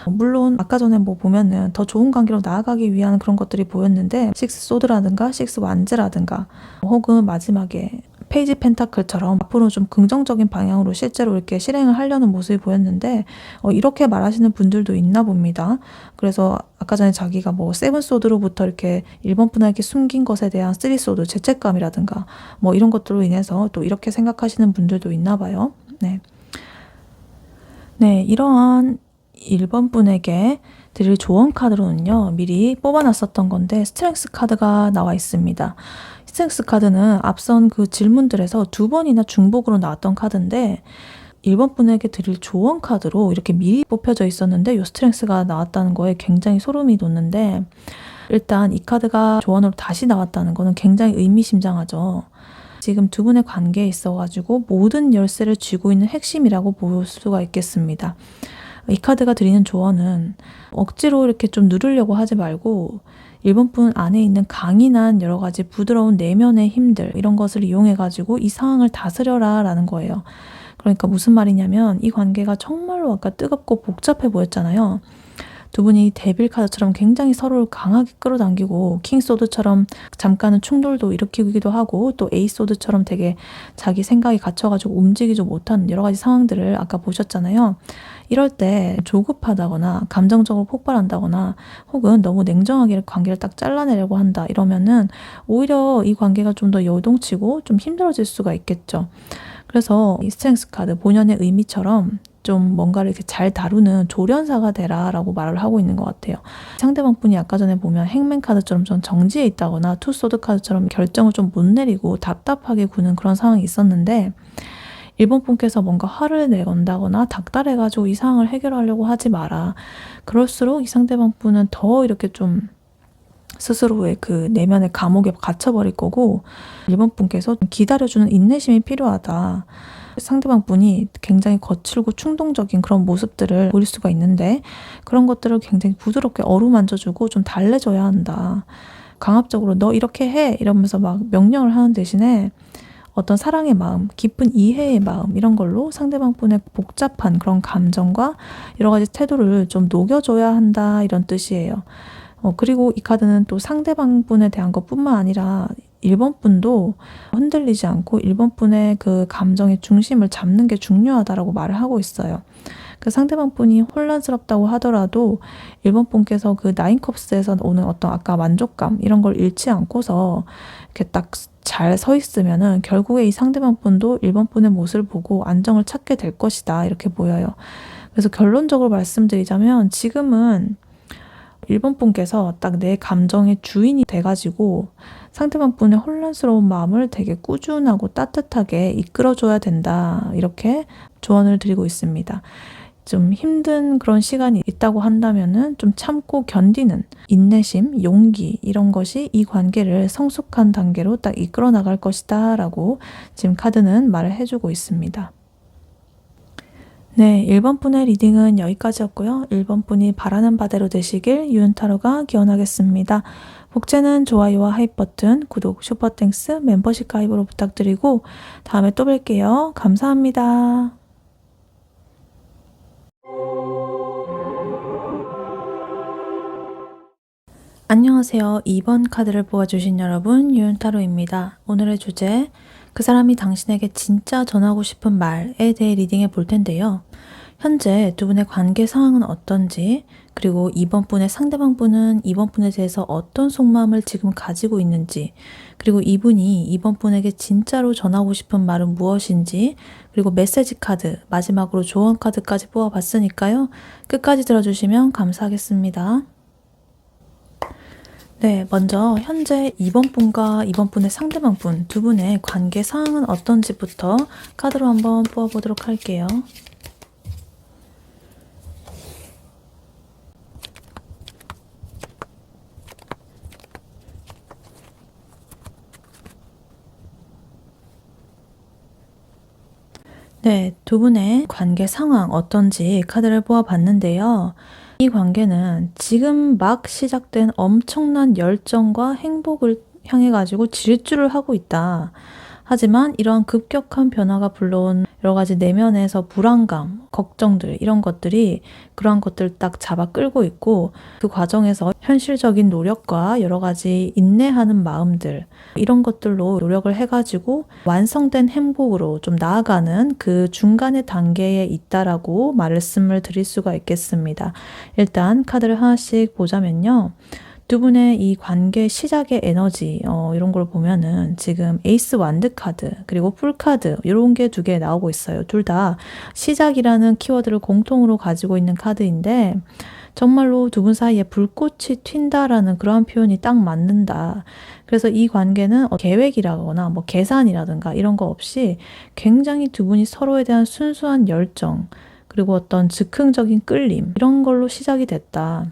물론 아까 전에 뭐 보면은 더 좋은 관계로 나아가기 위한 그런 것들이 보였는데 식스 소드라든가 식스 완즈라든가 혹은 마지막에 페이지 펜타클처럼 앞으로 좀 긍정적인 방향으로 실제로 이렇게 실행을 하려는 모습이 보였는데 이렇게 말하시는 분들도 있나 봅니다. 그래서 아까 전에 자기가 뭐 세븐 소드로부터 이렇게 1번 분에게 숨긴 것에 대한 3 소드 죄책감이라든가 뭐 이런 것들로 인해서 또 이렇게 생각하시는 분들도 있나 봐요. 네, 이러한 1번 분에게 드릴 조언 카드로는요, 미리 뽑아놨었던 건데 스트렝스 카드가 나와 있습니다. 스트렝스 카드는 앞선 그 질문들에서 2번이나 중복으로 나왔던 카드인데 1번 분에게 드릴 조언 카드로 이렇게 미리 뽑혀져 있었는데 이 스트렝스가 나왔다는 거에 굉장히 소름이 돋는데, 일단 이 카드가 조언으로 다시 나왔다는 거는 굉장히 의미심장하죠. 지금 두 분의 관계에 있어가지고 모든 열쇠를 쥐고 있는 핵심이라고 볼 수가 있겠습니다. 이 카드가 드리는 조언은 억지로 이렇게 좀 누르려고 하지 말고 1번 분 안에 있는 강인한 여러 가지 부드러운 내면의 힘들, 이런 것을 이용해가지고 이 상황을 다스려라 라는 거예요. 그러니까 무슨 말이냐면 이 관계가 정말로 아까 뜨겁고 복잡해 보였잖아요. 두 분이 데빌 카드처럼 굉장히 서로를 강하게 끌어당기고 킹소드처럼 잠깐은 충돌도 일으키기도 하고 또 에이소드처럼 되게 자기 생각이 갇혀가지고 움직이지 못하는 여러 가지 상황들을 아까 보셨잖아요. 이럴 때 조급하다거나 감정적으로 폭발한다거나 혹은 너무 냉정하게 관계를 딱 잘라내려고 한다 이러면은 오히려 이 관계가 좀 더 요동치고 좀 힘들어질 수가 있겠죠. 그래서 이 스트렝스 카드 본연의 의미처럼 좀 뭔가를 이렇게 잘 다루는 조련사가 되라 라고 말을 하고 있는 것 같아요. 상대방 분이 아까 전에 보면 행맨 카드처럼 좀 정지해 있다거나 투소드 카드처럼 결정을 좀 못 내리고 답답하게 구는 그런 상황이 있었는데 1번 분께서 뭔가 화를 내건다거나 닥달해가지고 이 상황을 해결하려고 하지 마라. 그럴수록 이 상대방 분은 더 이렇게 좀 스스로의 그 내면의 감옥에 갇혀버릴 거고 1번 분께서 기다려주는 인내심이 필요하다. 상대방 분이 굉장히 거칠고 충동적인 그런 모습들을 보일 수가 있는데 그런 것들을 굉장히 부드럽게 어루만져주고 좀 달래줘야 한다. 강압적으로 너 이렇게 해 이러면서 막 명령을 하는 대신에 어떤 사랑의 마음, 깊은 이해의 마음 이런 걸로 상대방 분의 복잡한 그런 감정과 여러 가지 태도를 좀 녹여줘야 한다 이런 뜻이에요. 그리고 이 카드는 또 상대방 분에 대한 것뿐만 아니라 1번 분도 흔들리지 않고 1번 분의 그 감정의 중심을 잡는 게 중요하다라고 말을 하고 있어요. 그 상대방 분이 혼란스럽다고 하더라도 1번 분께서 그 나인컵스에서 오는 어떤 아까 만족감 이런 걸 잃지 않고서 이렇게 딱 잘 서 있으면은 결국에 이 상대방 분도 1번 분의 모습을 보고 안정을 찾게 될 것이다 이렇게 보여요. 그래서 결론적으로 말씀드리자면 지금은 1번 분께서 딱 내 감정의 주인이 돼가지고 상대방 분의 혼란스러운 마음을 되게 꾸준하고 따뜻하게 이끌어줘야 된다. 이렇게 조언을 드리고 있습니다. 좀 힘든 그런 시간이 있다고 한다면은 좀 참고 견디는 인내심, 용기 이런 것이 이 관계를 성숙한 단계로 딱 이끌어 나갈 것이다 라고 지금 카드는 말을 해주고 있습니다. 네, 1번 분의 리딩은 여기까지였고요. 1번 분이 바라는 바대로 되시길 유은타로가 기원하겠습니다. 복제는 좋아요와 하입 버튼, 구독, 슈퍼땡스, 멤버십 가입으로 부탁드리고 다음에 또 뵐게요. 감사합니다. 안녕하세요. 2번 카드를 뽑아주신 여러분, 유은타로입니다. 오늘의 주제, 그 사람이 당신에게 진짜 전하고 싶은 말에 대해 리딩해 볼 텐데요. 현재 두 분의 관계 상황은 어떤지, 그리고 2번 분의 상대방 분은 2번 분에 대해서 어떤 속마음을 지금 가지고 있는지, 그리고 이분이 2번 분에게 진짜로 전하고 싶은 말은 무엇인지, 그리고 메시지 카드, 마지막으로 조언 카드까지 뽑아봤으니까요. 끝까지 들어주시면 감사하겠습니다. 네, 먼저 현재 2번 분과 2번 분의 상대방 분 두 분의 관계 상황은 어떤지부터 카드로 한번 뽑아보도록 할게요. 네, 두 분의 관계 상황 어떤지 카드를 뽑아봤는데요. 이 관계는 지금 막 시작된 엄청난 열정과 행복을 향해 가지고 질주를 하고 있다. 하지만 이러한 급격한 변화가 불러온 여러 가지 내면에서 불안감, 걱정들 이런 것들이 그러한 것들을 딱 잡아 끌고 있고 그 과정에서 현실적인 노력과 여러 가지 인내하는 마음들 이런 것들로 노력을 해가지고 완성된 행복으로 좀 나아가는 그 중간의 단계에 있다라고 말씀을 드릴 수가 있겠습니다. 일단 카드를 하나씩 보자면요. 두 분의 이 관계 시작의 에너지 이런 걸 보면은 지금 에이스 완드 카드 그리고 풀 카드 이런 게 두 개 나오고 있어요. 둘 다 시작이라는 키워드를 공통으로 가지고 있는 카드인데 정말로 두 분 사이에 불꽃이 튄다라는 그러한 표현이 딱 맞는다. 그래서 이 관계는 계획이라거나 뭐 계산이라든가 이런 거 없이 굉장히 두 분이 서로에 대한 순수한 열정 그리고 어떤 즉흥적인 끌림 이런 걸로 시작이 됐다.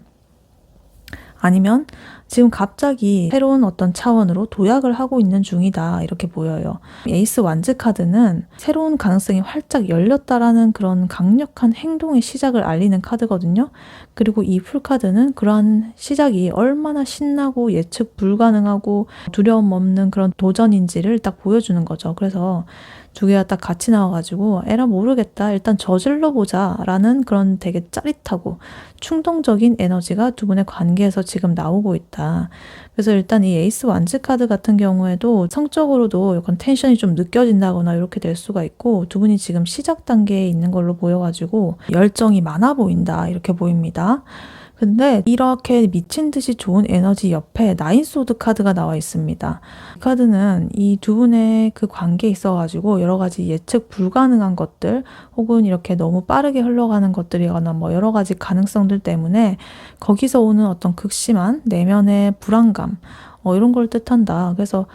아니면 지금 갑자기 새로운 어떤 차원으로 도약을 하고 있는 중이다 이렇게 보여요. 에이스 완즈 카드는 새로운 가능성이 활짝 열렸다라는 그런 강력한 행동의 시작을 알리는 카드거든요. 그리고 이 풀 카드는 그러한 시작이 얼마나 신나고 예측 불가능하고 두려움 없는 그런 도전인지를 딱 보여주는 거죠. 그래서 두 개가 딱 같이 나와가지고 에라 모르겠다 일단 저질러 보자 라는 그런 되게 짜릿하고 충동적인 에너지가 두 분의 관계에서 지금 나오고 있다. 그래서 일단 이 에이스 완즈 카드 같은 경우에도 성적으로도 약간 텐션이 좀 느껴진다거나 이렇게 될 수가 있고 두 분이 지금 시작 단계에 있는 걸로 보여가지고 열정이 많아 보인다 이렇게 보입니다. 근데 이렇게 미친 듯이 좋은 에너지 옆에 나인 소드 카드가 나와 있습니다. 이 카드는 이 두 분의 그 관계에 있어가지고 여러 가지 예측 불가능한 것들 혹은 이렇게 너무 빠르게 흘러가는 것들이거나 뭐 여러 가지 가능성들 때문에 거기서 오는 어떤 극심한 내면의 불안감 이런 걸 뜻한다. 그래서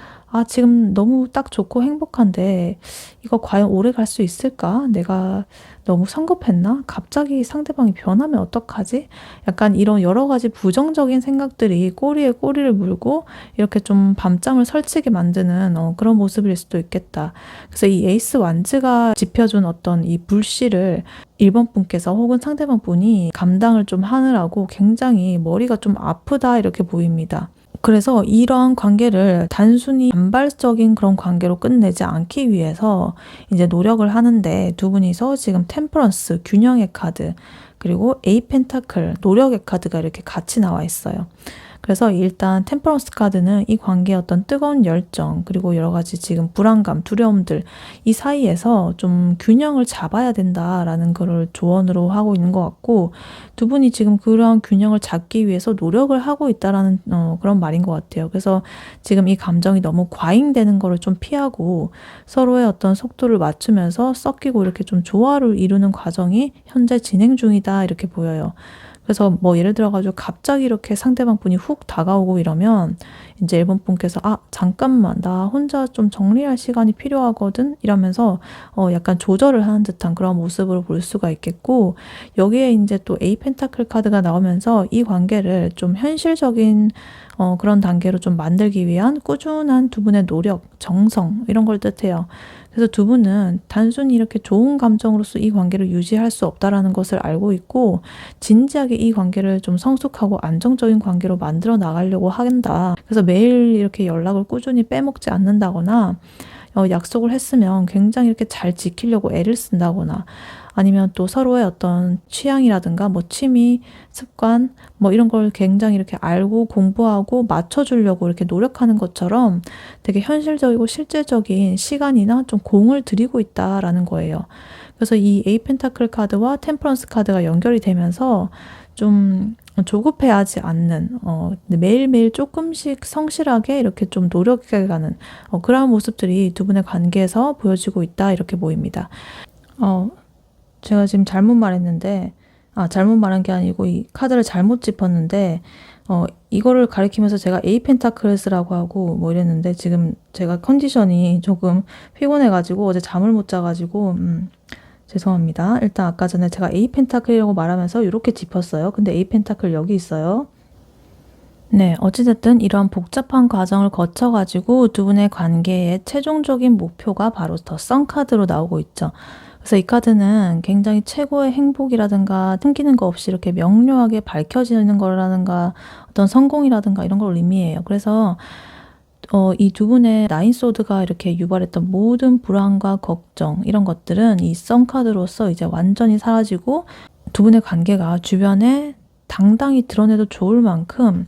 지금 너무 딱 좋고 행복한데 이거 과연 오래 갈 수 있을까? 내가 너무 성급했나? 갑자기 상대방이 변하면 어떡하지? 약간 이런 여러 가지 부정적인 생각들이 꼬리에 꼬리를 물고 이렇게 좀 밤잠을 설치게 만드는 그런 모습일 수도 있겠다. 그래서 이 에이스 완즈가 짚혀준 어떤 이 불씨를 1번 분께서 혹은 상대방 분이 감당을 좀 하느라고 굉장히 머리가 좀 아프다 이렇게 보입니다. 그래서 이러한 관계를 단순히 단발적인 그런 관계로 끝내지 않기 위해서 이제 노력을 하는데 두 분이서 지금 템퍼런스, 균형의 카드, 그리고 에이 펜타클, 노력의 카드가 이렇게 같이 나와 있어요. 그래서 일단 템퍼런스 카드는 이 관계의 어떤 뜨거운 열정, 그리고 여러 가지 지금 불안감, 두려움들 이 사이에서 좀 균형을 잡아야 된다라는 거를 조언으로 하고 있는 것 같고, 두 분이 지금 그러한 균형을 잡기 위해서 노력을 하고 있다라는 그런 말인 것 같아요. 그래서 지금 이 감정이 너무 과잉되는 거를 좀 피하고 서로의 어떤 속도를 맞추면서 섞이고 이렇게 좀 조화를 이루는 과정이 현재 진행 중이다 이렇게 보여요. 그래서 뭐 예를 들어가지고 갑자기 이렇게 상대방 분이 훅 다가오고 이러면 이제 일본 분께서 잠깐만 나 혼자 좀 정리할 시간이 필요하거든 이러면서 약간 조절을 하는 듯한 그런 모습으로 볼 수가 있겠고, 여기에 이제 또 에이 펜타클 카드가 나오면서 이 관계를 좀 현실적인 그런 단계로 좀 만들기 위한 꾸준한 두 분의 노력, 정성 이런 걸 뜻해요. 그래서 두 분은 단순히 이렇게 좋은 감정으로서 이 관계를 유지할 수 없다라는 것을 알고 있고, 진지하게 이 관계를 좀 성숙하고 안정적인 관계로 만들어 나가려고 한다. 그래서 매일 이렇게 연락을 꾸준히 빼먹지 않는다거나, 약속을 했으면 굉장히 이렇게 잘 지키려고 애를 쓴다거나, 아니면 또 서로의 어떤 취향이라든가 뭐 취미, 습관 뭐 이런 걸 굉장히 이렇게 알고 공부하고 맞춰주려고 이렇게 노력하는 것처럼 되게 현실적이고 실제적인 시간이나 좀 공을 들이고 있다라는 거예요. 그래서 이 에이 펜타클 카드와 템퍼런스 카드가 연결이 되면서 좀 조급해하지 않는 매일매일 조금씩 성실하게 이렇게 좀 노력해가는 그러한 모습들이 두 분의 관계에서 보여지고 있다 이렇게 보입니다. 제가 지금 잘못 말했는데, 잘못 말한 게 아니고 이 카드를 잘못 짚었는데, 이거를 가리키면서 제가 에이 펜타클스라고 하고 뭐 이랬는데, 지금 제가 컨디션이 조금 피곤해가지고 어제 잠을 못 자가지고 죄송합니다. 일단 아까 전에 제가 에이 펜타클이라고 말하면서 이렇게 짚었어요. 근데 에이 펜타클 여기 있어요. 네, 어찌됐든 이러한 복잡한 과정을 거쳐가지고 두 분의 관계의 최종적인 목표가 바로 더 선 카드로 나오고 있죠. 그래서 이 카드는 굉장히 최고의 행복이라든가 튕기는 거 없이 이렇게 명료하게 밝혀지는 거라든가 어떤 성공이라든가 이런 걸 의미해요. 그래서 이 두 분의 나인 소드가 이렇게 유발했던 모든 불안과 걱정 이런 것들은 이 선 카드로서 이제 완전히 사라지고, 두 분의 관계가 주변에 당당히 드러내도 좋을 만큼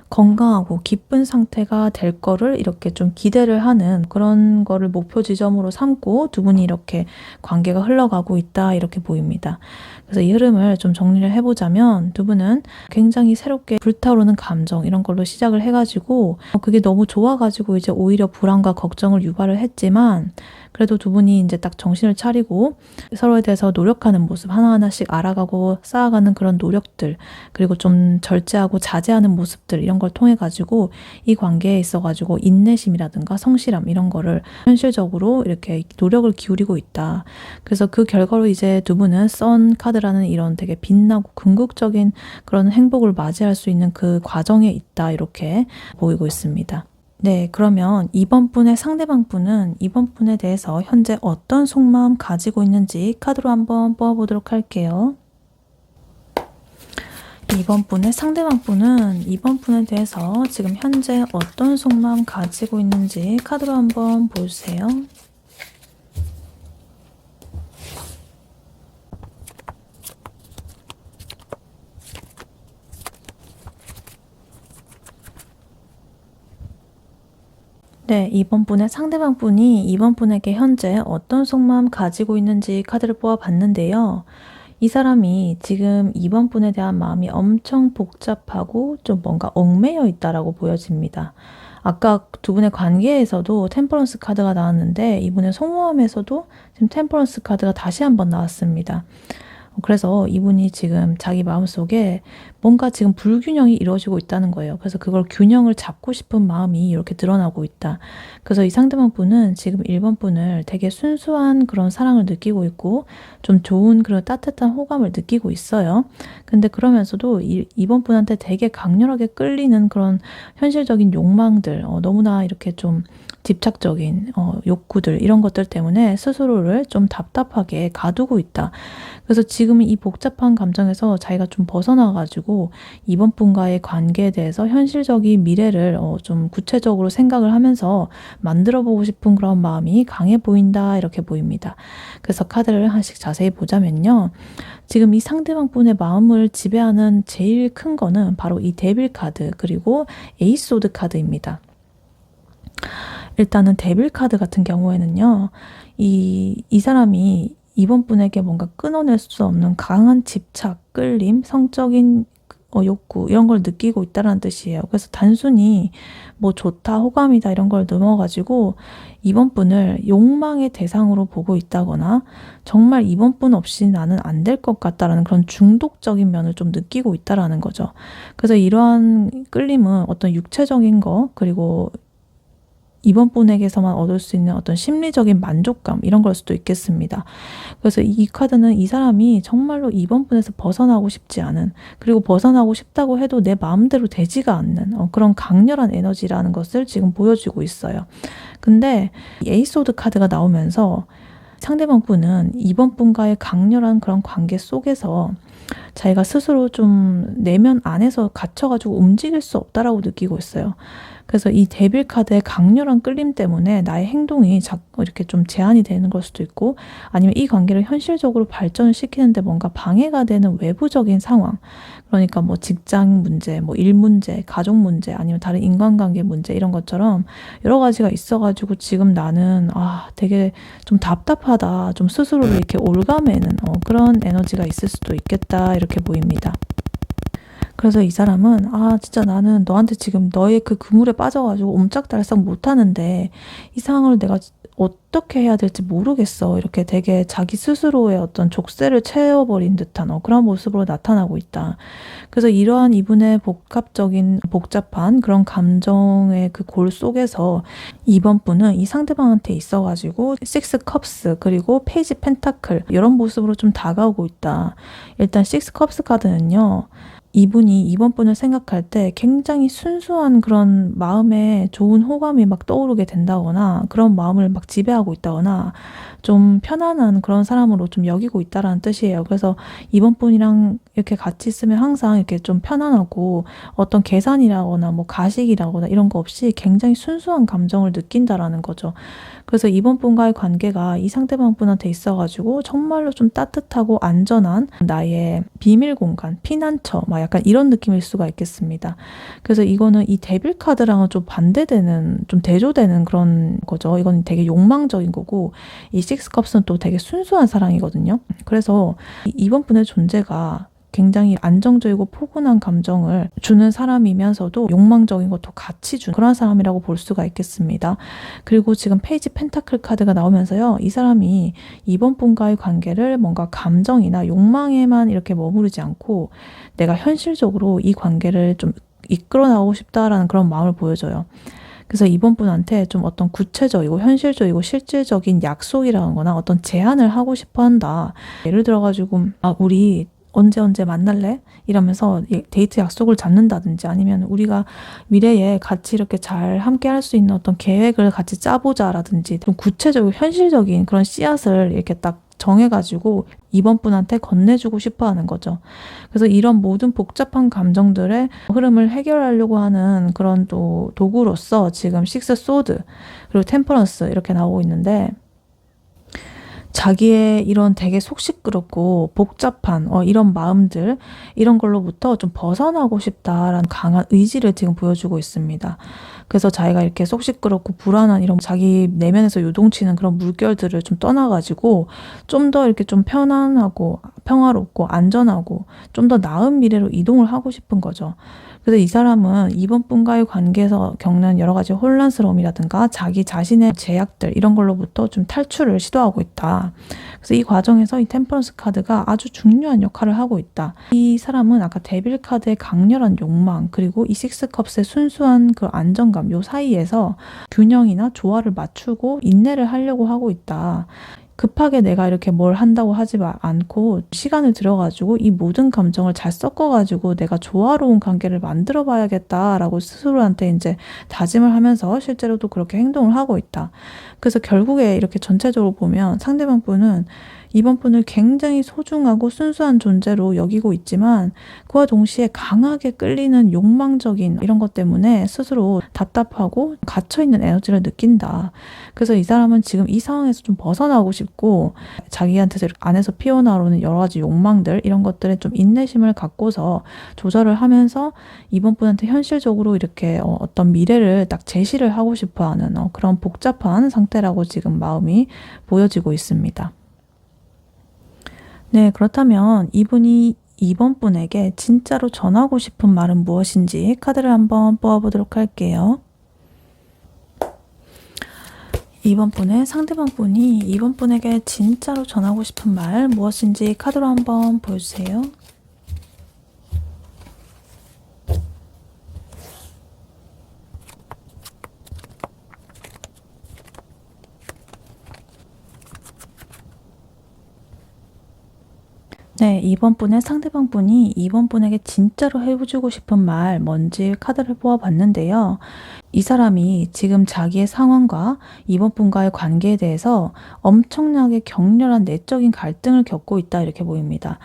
건강하고 기쁜 상태가 될 거를 이렇게 좀 기대를 하는 그런 거를 목표 지점으로 삼고 두 분이 이렇게 관계가 흘러가고 있다 이렇게 보입니다. 그래서 이 흐름을 좀 정리를 해보자면, 두 분은 굉장히 새롭게 불타오르는 감정 이런 걸로 시작을 해가지고 그게 너무 좋아가지고 이제 오히려 불안과 걱정을 유발을 했지만, 그래도 두 분이 이제 딱 정신을 차리고 서로에 대해서 노력하는 모습 하나하나씩 알아가고 쌓아가는 그런 노력들, 그리고 좀 절제하고 자제하는 모습들 이런 걸 통해 가지고 이 관계에 있어 가지고 인내심이라든가 성실함 이런 거를 현실적으로 이렇게 노력을 기울이고 있다. 그래서 그 결과로 이제 두 분은 선 카드라는 이런 되게 빛나고 궁극적인 그런 행복을 맞이할 수 있는 그 과정에 있다 이렇게 보이고 있습니다. 네, 그러면 이번 분의 상대방 분은 이번 분에 대해서 현재 어떤 속마음 가지고 있는지 카드로 한번 뽑아보도록 할게요. 이번 분의 상대방 분은 이번 분에 대해서 지금 현재 어떤 속마음 가지고 있는지 카드로 한번 보여주세요. 네, 이번 분의 상대방 분이 이번 분에게 현재 어떤 속마음 가지고 있는지 카드를 뽑아봤는데요. 이 사람이 지금 이번 분에 대한 마음이 엄청 복잡하고 좀 뭔가 얽매여 있다라고 보여집니다. 아까 두 분의 관계에서도 템퍼런스 카드가 나왔는데, 이분의 속마음에서도 지금 템퍼런스 카드가 다시 한번 나왔습니다. 그래서 이분이 지금 자기 마음속에 뭔가 지금 불균형이 이루어지고 있다는 거예요. 그래서 그걸 균형을 잡고 싶은 마음이 이렇게 드러나고 있다. 그래서 이 상대방 분은 지금 1번 분을 되게 순수한 그런 사랑을 느끼고 있고 좀 좋은 그런 따뜻한 호감을 느끼고 있어요. 근데 그러면서도 2번 분한테 되게 강렬하게 끌리는 그런 현실적인 욕망들, 너무나 이렇게 좀 집착적인 욕구들 이런 것들 때문에 스스로를 좀 답답하게 가두고 있다. 그래서 지금 이 복잡한 감정에서 자기가 좀 벗어나가지고 있고 이번 분과의 관계에 대해서 현실적인 미래를 좀 구체적으로 생각을 하면서 만들어 보고 싶은 그런 마음이 강해 보인다 이렇게 보입니다. 그래서 카드를 하나씩 자세히 보자면요. 지금 이 상대방 분의 마음을 지배하는 제일 큰 거는 바로 이 데빌 카드 그리고 에이스 오드 카드입니다. 일단은 데빌 카드 같은 경우에는요. 이 사람이 이번 분에게 뭔가 끊어낼 수 없는 강한 집착, 끌림, 성적인 욕구 이런 걸 느끼고 있다는 뜻이에요. 그래서 단순히 뭐 좋다, 호감이다 이런 걸 넘어가지고 이번 분을 욕망의 대상으로 보고 있다거나 정말 이번 분 없이 나는 안 될 것 같다라는 그런 중독적인 면을 좀 느끼고 있다라는 거죠. 그래서 이러한 끌림은 어떤 육체적인 거 그리고 이번 분에게서만 얻을 수 있는 어떤 심리적인 만족감 이런 걸 수도 있겠습니다. 그래서 이 카드는 이 사람이 정말로 이번 분에서 벗어나고 싶지 않은 그리고 벗어나고 싶다고 해도 내 마음대로 되지가 않는 그런 강렬한 에너지라는 것을 지금 보여주고 있어요. 근데 이 에이스 오드 카드가 나오면서 상대방 분은 이번 분과의 강렬한 그런 관계 속에서 자기가 스스로 좀 내면 안에서 갇혀가지고 움직일 수 없다라고 느끼고 있어요. 그래서 이 데빌 카드의 강렬한 끌림 때문에 나의 행동이 자꾸 이렇게 좀 제한이 되는 걸 수도 있고 아니면 이 관계를 현실적으로 발전을 시키는데 뭔가 방해가 되는 외부적인 상황 그러니까 뭐 직장 문제, 뭐 일 문제, 가족 문제 아니면 다른 인간관계 문제 이런 것처럼 여러 가지가 있어가지고 지금 나는 되게 좀 답답하다 좀 스스로를 이렇게 올가매는 그런 에너지가 있을 수도 있겠다 이렇게 보입니다. 그래서 이 사람은 진짜 나는 너한테 지금 너의 그 그물에 빠져가지고 옴짝달싹 못하는데 이 상황을 내가 어떻게 해야 될지 모르겠어. 이렇게 되게 자기 스스로의 어떤 족쇄를 채워버린 듯한 그런 모습으로 나타나고 있다. 그래서 이러한 이분의 복잡한 그런 감정의 그 골 속에서 이번 분은 이 상대방한테 있어가지고 식스 컵스 그리고 페이지 펜타클 이런 모습으로 좀 다가오고 있다. 일단 식스 컵스 카드는요. 이분이 이번 분을 생각할 때 굉장히 순수한 그런 마음에 좋은 호감이 막 떠오르게 된다거나 그런 마음을 막 지배하고 있다거나 좀 편안한 그런 사람으로 좀 여기고 있다라는 뜻이에요. 그래서 이번 분이랑 이렇게 같이 있으면 항상 이렇게 좀 편안하고 어떤 계산이라거나 뭐 가식이라거나 이런 거 없이 굉장히 순수한 감정을 느낀다라는 거죠. 그래서 이번 분과의 관계가 이 상대방 분한테 있어가지고 정말로 좀 따뜻하고 안전한 나의 비밀 공간, 피난처 막 약간 이런 느낌일 수가 있겠습니다. 그래서 이거는 이 데빌 카드랑은 좀 반대되는 좀 대조되는 그런 거죠. 이건 되게 욕망적인 거고 이 식스 컵스는 또 되게 순수한 사랑이거든요. 그래서 이번 분의 존재가 굉장히 안정적이고 포근한 감정을 주는 사람이면서도 욕망적인 것도 같이 주는 그런 사람이라고 볼 수가 있겠습니다. 그리고 지금 페이지 펜타클 카드가 나오면서요. 이 사람이 이번 분과의 관계를 뭔가 감정이나 욕망에만 이렇게 머무르지 않고 내가 현실적으로 이 관계를 좀 이끌어 나가고 싶다라는 그런 마음을 보여줘요. 그래서 이번 분한테 좀 어떤 구체적이고 현실적이고 실질적인 약속이라는 거나 어떤 제안을 하고 싶어 한다. 예를 들어가지고 우리 언제 만날래? 이러면서 데이트 약속을 잡는다든지 아니면 우리가 미래에 같이 이렇게 잘 함께 할 수 있는 어떤 계획을 같이 짜보자라든지 좀 구체적이고 현실적인 그런 씨앗을 이렇게 딱 정해가지고 이번 분한테 건네주고 싶어 하는 거죠. 그래서 이런 모든 복잡한 감정들의 흐름을 해결하려고 하는 그런 또 도구로서 지금 식스 소드 그리고 템퍼런스 이렇게 나오고 있는데 자기의 이런 되게 속 시끄럽고 복잡한 이런 마음들 이런 걸로부터 좀 벗어나고 싶다라는 강한 의지를 지금 보여주고 있습니다. 그래서 자기가 이렇게 속 시끄럽고 불안한 이런 자기 내면에서 요동치는 그런 물결들을 좀 떠나가지고 좀 더 이렇게 좀 편안하고 평화롭고 안전하고 좀 더 나은 미래로 이동을 하고 싶은 거죠. 그래서 이 사람은 이번 분과의 관계에서 겪는 여러 가지 혼란스러움이라든가 자기 자신의 제약들 이런 걸로부터 좀 탈출을 시도하고 있다. 그래서 이 과정에서 이 템퍼런스 카드가 아주 중요한 역할을 하고 있다. 이 사람은 아까 데빌 카드의 강렬한 욕망 그리고 이 식스 컵스의 순수한 그 안정감 요 사이에서 균형이나 조화를 맞추고 인내를 하려고 하고 있다. 급하게 내가 이렇게 뭘 한다고 하지 않고 시간을 들여가지고 이 모든 감정을 잘 섞어가지고 내가 조화로운 관계를 만들어 봐야겠다라고 스스로한테 이제 다짐을 하면서 실제로도 그렇게 행동을 하고 있다. 그래서 결국에 이렇게 전체적으로 보면 상대방 분은 이번 분을 굉장히 소중하고 순수한 존재로 여기고 있지만 그와 동시에 강하게 끌리는 욕망적인 이런 것 때문에 스스로 답답하고 갇혀있는 에너지를 느낀다. 그래서 이 사람은 지금 이 상황에서 좀 벗어나고 싶고 자기한테서 안에서 피어나오는 여러 가지 욕망들 이런 것들에 좀 인내심을 갖고서 조절을 하면서 이번 분한테 현실적으로 이렇게 어떤 미래를 딱 제시를 하고 싶어하는 그런 복잡한 상태라고 지금 마음이 보여지고 있습니다. 네, 그렇다면 이분이 이번 분에게 진짜로 전하고 싶은 말은 무엇인지 카드를 한번 뽑아보도록 할게요. 이번 분의 상대방 분이 이번 분에게 진짜로 전하고 싶은 말 무엇인지 카드로 한번 보여주세요. 네, 이번 분의 상대방 분이 이번 분에게 진짜로 해주고 싶은 말 뭔지 카드를 뽑아봤는데요. 이 사람이 지금 자기의 상황과 이번 분과의 관계에 대해서 엄청나게 격렬한 내적인 갈등을 겪고 있다 이렇게 보입니다.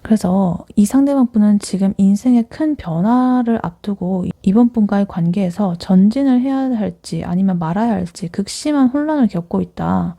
그래서 이 상대방 분은 지금 인생의 큰 변화를 앞두고 이번 분과의 관계에서 전진을 해야 할지 아니면 말아야 할지 극심한 혼란을 겪고 있다.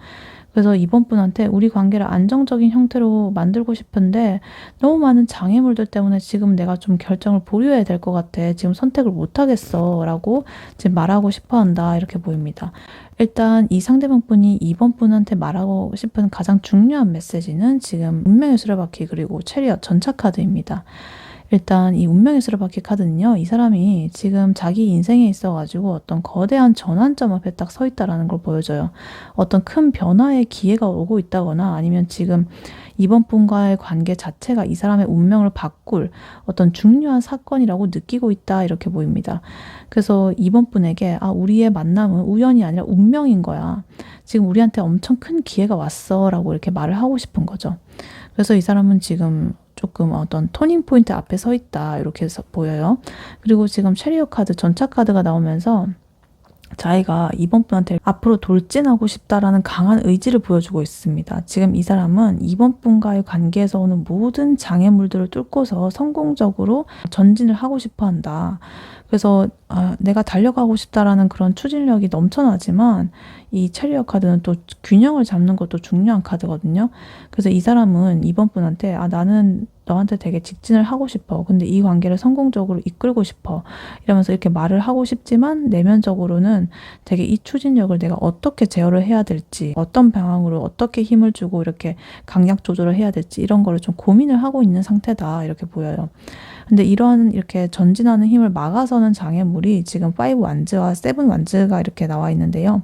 그래서 이번 분한테 우리 관계를 안정적인 형태로 만들고 싶은데 너무 많은 장애물들 때문에 지금 내가 좀 결정을 보류해야 될 것 같아. 지금 선택을 못 하겠어. 라고 지금 말하고 싶어 한다. 이렇게 보입니다. 일단 이 상대방 분이 이번 분한테 말하고 싶은 가장 중요한 메시지는 지금 운명의 수레바퀴 그리고 체리엇 전차 카드입니다. 일단 이 운명의 수레바퀴 카드는요. 이 사람이 지금 자기 인생에 있어가지고 어떤 거대한 전환점 앞에 딱 서 있다라는 걸 보여줘요. 어떤 큰 변화의 기회가 오고 있다거나 아니면 지금 이번 분과의 관계 자체가 이 사람의 운명을 바꿀 어떤 중요한 사건이라고 느끼고 있다 이렇게 보입니다. 그래서 이번 분에게 우리의 만남은 우연이 아니라 운명인 거야. 지금 우리한테 엄청 큰 기회가 왔어 라고 이렇게 말을 하고 싶은 거죠. 그래서 이 사람은 지금 조금 어떤 터닝 포인트 앞에 서 있다 이렇게 해서 보여요. 그리고 지금 체리엇 카드 전차 카드가 나오면서 자기가 이번 분한테 앞으로 돌진하고 싶다라는 강한 의지를 보여주고 있습니다. 지금 이 사람은 이번 분과의 관계에서 오는 모든 장애물들을 뚫고서 성공적으로 전진을 하고 싶어 한다. 그래서 내가 달려가고 싶다라는 그런 추진력이 넘쳐나지만 이 체리엇 카드는 또 균형을 잡는 것도 중요한 카드거든요. 그래서 이 사람은 이번 분한테 나는 너한테 되게 직진을 하고 싶어. 근데 이 관계를 성공적으로 이끌고 싶어. 이러면서 이렇게 말을 하고 싶지만 내면적으로는 되게 이 추진력을 내가 어떻게 제어를 해야 될지 어떤 방향으로 어떻게 힘을 주고 이렇게 강약 조절을 해야 될지 이런 거를 좀 고민을 하고 있는 상태다 이렇게 보여요. 근데 이러한 이렇게 전진하는 힘을 막아서는 장애물이 지금 5 완즈와 7 완즈가 이렇게 나와 있는데요.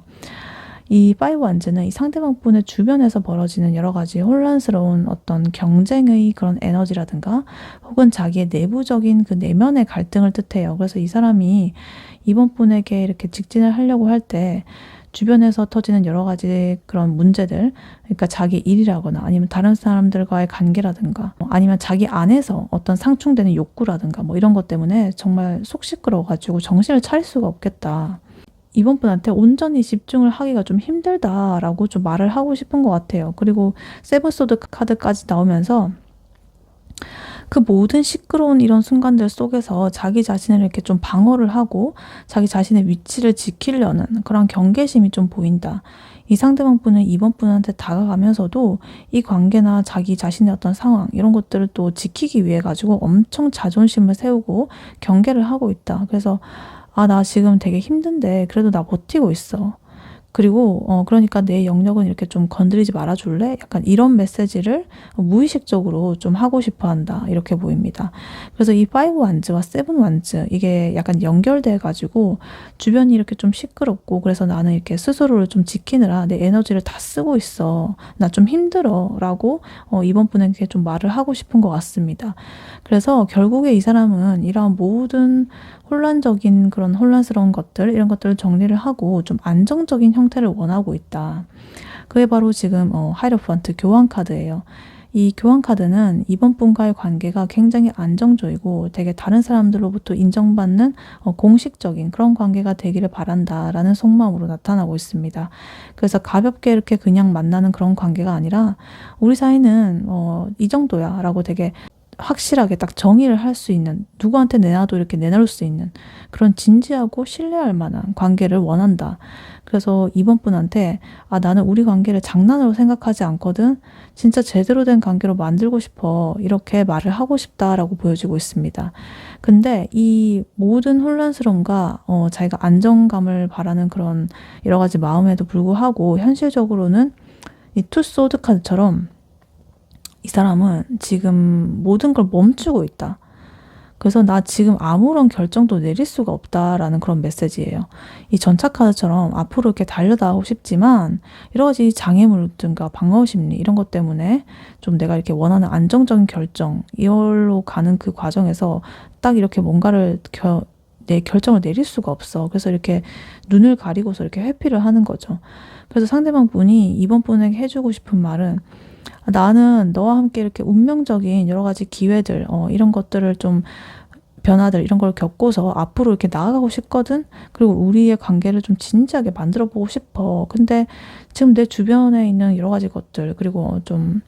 이 5 완즈는 이 상대방 분의 주변에서 벌어지는 여러 가지 혼란스러운 어떤 경쟁의 그런 에너지라든가 혹은 자기의 내부적인 그 내면의 갈등을 뜻해요. 그래서 이 사람이 이번 분에게 이렇게 직진을 하려고 할 때 주변에서 터지는 여러 가지 그런 문제들, 그러니까 자기 일이라거나 아니면 다른 사람들과의 관계라든가 아니면 자기 안에서 어떤 상충되는 욕구라든가 뭐 이런 것 때문에 정말 속 시끄러워가지고 정신을 차릴 수가 없겠다. 이번 분한테 온전히 집중을 하기가 좀 힘들다라고 좀 말을 하고 싶은 것 같아요. 그리고 세븐소드 카드까지 나오면서 그 모든 시끄러운 이런 순간들 속에서 자기 자신을 이렇게 좀 방어를 하고 자기 자신의 위치를 지키려는 그런 경계심이 좀 보인다. 이 상대방 분은 이번 분한테 다가가면서도 이 관계나 자기 자신의 어떤 상황 이런 것들을 또 지키기 위해 가지고 엄청 자존심을 세우고 경계를 하고 있다. 그래서 나 지금 되게 힘든데 그래도 나 버티고 있어. 그리고 그러니까 내 영역은 이렇게 좀 건드리지 말아줄래? 약간 이런 메시지를 무의식적으로 좀 하고 싶어 한다. 이렇게 보입니다. 그래서 이 5 완즈와 7 완즈 이게 약간 연결돼 가지고 주변이 이렇게 좀 시끄럽고 그래서 나는 이렇게 스스로를 좀 지키느라 내 에너지를 다 쓰고 있어. 나 좀 힘들어. 라고 이번 분에게 좀 말을 하고 싶은 것 같습니다. 그래서 결국에 이 사람은 이러한 모든 혼란적인 그런 혼란스러운 것들 이런 것들을 정리를 하고 좀 안정적인 형태를 원하고 있다. 그게 바로 지금 하이로펀트 교환 카드예요. 이 교환 카드는 이번 분과의 관계가 굉장히 안정적이고 되게 다른 사람들로부터 인정받는 공식적인 그런 관계가 되기를 바란다라는 속마음으로 나타나고 있습니다. 그래서 가볍게 이렇게 그냥 만나는 그런 관계가 아니라 우리 사이는 이 정도야 라고 되게 확실하게 딱 정의를 할 수 있는, 누구한테 내놔도 이렇게 내놓을 수 있는 그런 진지하고 신뢰할 만한 관계를 원한다. 그래서 이번 분한테 나는 우리 관계를 장난으로 생각하지 않거든. 진짜 제대로 된 관계로 만들고 싶어. 이렇게 말을 하고 싶다라고 보여지고 있습니다. 근데 이 모든 혼란스러움과 자기가 안정감을 바라는 그런 여러 가지 마음에도 불구하고 현실적으로는 이 투 소드 카드처럼 이 사람은 지금 모든 걸 멈추고 있다. 그래서 나 지금 아무런 결정도 내릴 수가 없다라는 그런 메시지예요. 이 전차 카드처럼 앞으로 이렇게 달려나가고 싶지만 여러 가지 장애물든가 방어 심리 이런 것 때문에 좀 내가 이렇게 원하는 안정적인 결정 이걸로 가는 그 과정에서 딱 이렇게 뭔가를 내 결정을 내릴 수가 없어. 그래서 이렇게 눈을 가리고서 이렇게 회피를 하는 거죠. 그래서 상대방 분이 이번 분에게 해주고 싶은 말은 나는 너와 함께 이렇게 운명적인 여러 가지 기회들, 이런 것들을 좀 변화들 이런 걸 겪고서 앞으로 이렇게 나아가고 싶거든. 그리고 우리의 관계를 좀 진지하게 만들어 보고 싶어. 근데 지금 내 주변에 있는 여러 가지 것들 그리고 좀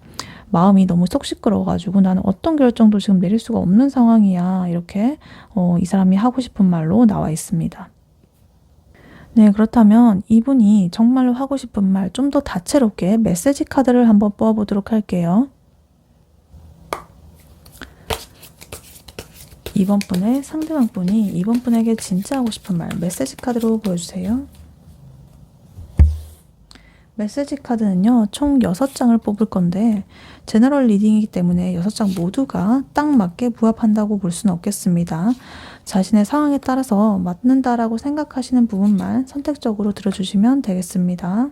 마음이 너무 속 시끄러워가지고 나는 어떤 결정도 지금 내릴 수가 없는 상황이야. 이렇게 이 사람이 하고 싶은 말로 나와 있습니다. 네, 그렇다면 이분이 정말로 하고 싶은 말 좀 더 다채롭게 메시지 카드를 한번 뽑아보도록 할게요. 이번 분의 상대방 분이 이번 분에게 진짜 하고 싶은 말 메시지 카드로 보여주세요. 메시지 카드는요, 총 6장을 뽑을 건데 제너럴 리딩이기 때문에 6장 모두가 딱 맞게 부합한다고 볼 수는 없겠습니다. 자신의 상황에 따라서 맞는다라고 생각하시는 부분만 선택적으로 들어주시면 되겠습니다.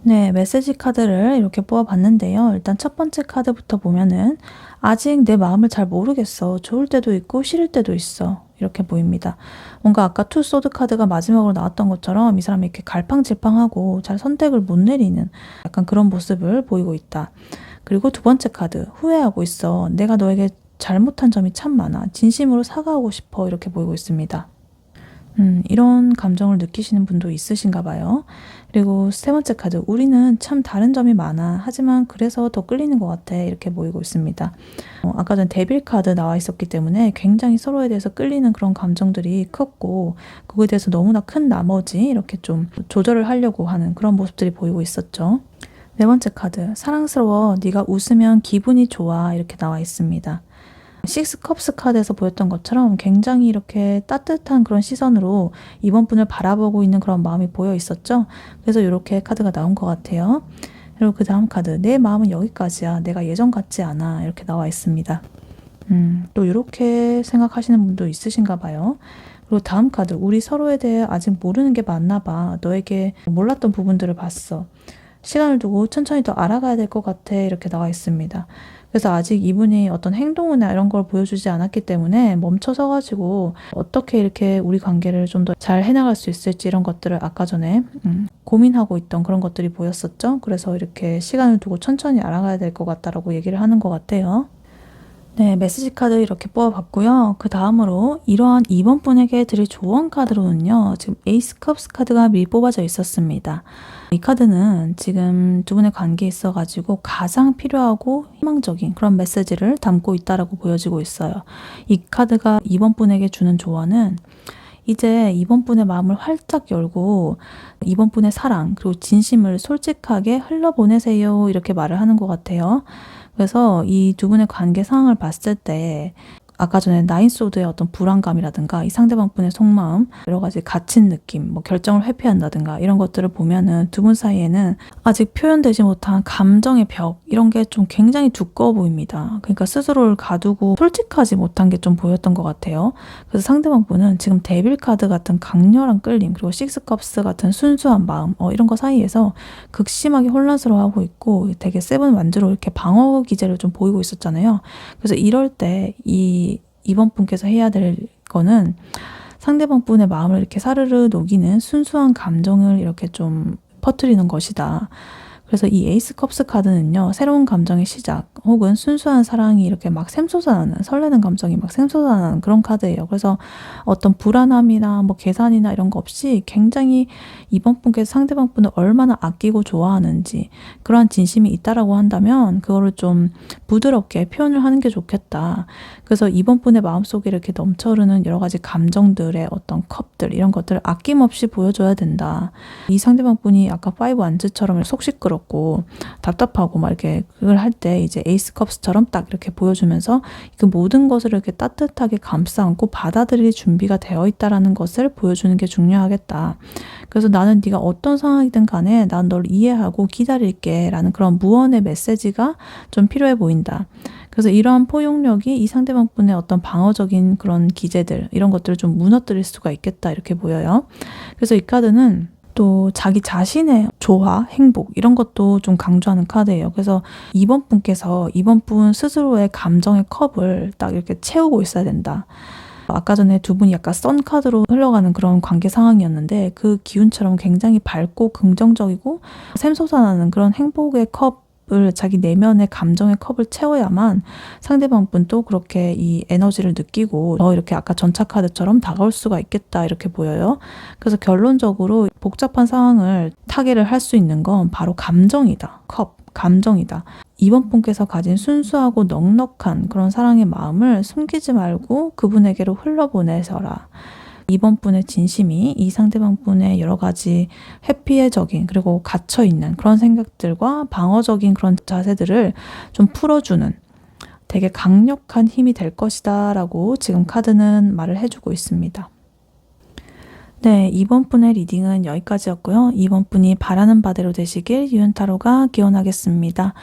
네, 메시지 카드를 이렇게 뽑아봤는데요. 일단 첫 번째 카드부터 보면은 아직 내 마음을 잘 모르겠어. 좋을 때도 있고 싫을 때도 있어. 이렇게 보입니다. 뭔가 아까 투 소드 카드가 마지막으로 나왔던 것처럼 이 사람이 이렇게 갈팡질팡하고 잘 선택을 못 내리는 약간 그런 모습을 보이고 있다. 그리고 두 번째 카드, 후회하고 있어. 내가 너에게 잘못한 점이 참 많아. 진심으로 사과하고 싶어. 이렇게 보이고 있습니다. 이런 감정을 느끼시는 분도 있으신가 봐요. 그리고 세 번째 카드, 우리는 참 다른 점이 많아. 하지만 그래서 더 끌리는 것 같아. 이렇게 보이고 있습니다. 아까 전 데빌 카드 나와 있었기 때문에 굉장히 서로에 대해서 끌리는 그런 감정들이 컸고 그거에 대해서 너무나 큰 나머지 이렇게 좀 조절을 하려고 하는 그런 모습들이 보이고 있었죠. 네 번째 카드, 사랑스러워. 네가 웃으면 기분이 좋아. 이렇게 나와 있습니다. 식스 컵스 카드에서 보였던 것처럼 굉장히 이렇게 따뜻한 그런 시선으로 이번 분을 바라보고 있는 그런 마음이 보여 있었죠. 그래서 이렇게 카드가 나온 것 같아요. 그리고 그 다음 카드, 내 마음은 여기까지야. 내가 예전 같지 않아. 이렇게 나와 있습니다. 또 이렇게 생각하시는 분도 있으신가 봐요. 그리고 다음 카드, 우리 서로에 대해 아직 모르는 게 많나 봐. 너에게 몰랐던 부분들을 봤어. 시간을 두고 천천히 더 알아가야 될 것 같아. 이렇게 나와 있습니다. 그래서 아직 이분이 어떤 행동이나 이런 걸 보여주지 않았기 때문에 멈춰서가지고 어떻게 이렇게 우리 관계를 좀 더 잘 해나갈 수 있을지 이런 것들을 아까 전에 고민하고 있던 그런 것들이 보였었죠. 그래서 이렇게 시간을 두고 천천히 알아가야 될 것 같다라고 얘기를 하는 것 같아요. 네, 메시지 카드 이렇게 뽑아봤고요. 그 다음으로 이러한 이번 분에게 드릴 조언 카드로는요. 지금 에이스 컵스 카드가 미리 뽑아져 있었습니다. 이 카드는 지금 두 분의 관계에 있어가지고 가장 필요하고 희망적인 그런 메시지를 담고 있다라고 보여지고 있어요. 이 카드가 이번 분에게 주는 조언은 이제 이번 분의 마음을 활짝 열고 이번 분의 사랑 그리고 진심을 솔직하게 흘러보내세요. 이렇게 말을 하는 것 같아요. 그래서 이 두 분의 관계 상황을 봤을 때 아까 전에 나인소드의 어떤 불안감이라든가 이 상대방 분의 속마음, 여러 가지 갇힌 느낌, 뭐 결정을 회피한다든가 이런 것들을 보면은 두 분 사이에는 아직 표현되지 못한 감정의 벽 이런 게 좀 굉장히 두꺼워 보입니다. 그러니까 스스로를 가두고 솔직하지 못한 게 좀 보였던 것 같아요. 그래서 상대방 분은 지금 데빌 카드 같은 강렬한 끌림 그리고 식스 컵스 같은 순수한 마음 이런 거 사이에서 극심하게 혼란스러워하고 있고 되게 세븐 완주로 이렇게 방어 기제를 좀 보이고 있었잖아요. 그래서 이럴 때 이번 분께서 해야 될 거는 상대방 분의 마음을 이렇게 사르르 녹이는 순수한 감정을 이렇게 좀 퍼뜨리는 것이다. 그래서 이 에이스 컵스 카드는요, 새로운 감정의 시작 혹은 순수한 사랑이 이렇게 막 샘솟아나는, 설레는 감정이 막 샘솟아나는 그런 카드예요. 그래서 어떤 불안함이나 뭐 계산이나 이런 거 없이 굉장히 이번 분께서 상대방 분을 얼마나 아끼고 좋아하는지 그러한 진심이 있다라고 한다면 그거를 좀 부드럽게 표현을 하는 게 좋겠다. 그래서 이번 분의 마음속에 이렇게 넘쳐흐르는 여러 가지 감정들의 어떤 컵들 이런 것들을 아낌없이 보여줘야 된다. 이 상대방 분이 아까 파이브 안즈처럼 속 시끄럽고 답답하고 막 이렇게 그걸 할 때 이제 에이스 컵스처럼 딱 이렇게 보여주면서 그 모든 것을 이렇게 따뜻하게 감싸 안고 받아들일 준비가 되어 있다라는 것을 보여주는 게 중요하겠다. 그래서 나는 네가 어떤 상황이든 간에 난 널 이해하고 기다릴게 라는 그런 무언의 메시지가 좀 필요해 보인다. 그래서 이러한 포용력이 이 상대방 분의 어떤 방어적인 그런 기제들 이런 것들을 좀 무너뜨릴 수가 있겠다 이렇게 보여요. 그래서 이 카드는 또 자기 자신의 조화, 행복 이런 것도 좀 강조하는 카드예요. 그래서 이번 분께서 이번 분 스스로의 감정의 컵을 딱 이렇게 채우고 있어야 된다. 아까 전에 두 분이 약간 썬 카드로 흘러가는 그런 관계 상황이었는데 그 기운처럼 굉장히 밝고 긍정적이고 샘솟아나는 그런 행복의 컵을 자기 내면의 감정의 컵을 채워야만 상대방 분도 그렇게 이 에너지를 느끼고 더 이렇게 아까 전차 카드처럼 다가올 수가 있겠다 이렇게 보여요. 그래서 결론적으로 복잡한 상황을 타개를 할 수 있는 건 바로 감정이다. 컵, 감정이다. 이번 분께서 가진 순수하고 넉넉한 그런 사랑의 마음을 숨기지 말고 그분에게로 흘러보내셔라. 이번 분의 진심이 이 상대방 분의 여러 가지 회피해적인 그리고 갇혀있는 그런 생각들과 방어적인 그런 자세들을 좀 풀어주는 되게 강력한 힘이 될 것이다 라고 지금 카드는 말을 해주고 있습니다. 네, 이번 분의 리딩은 여기까지였고요. 이번 분이 바라는 바대로 되시길 유은타로가 기원하겠습니다.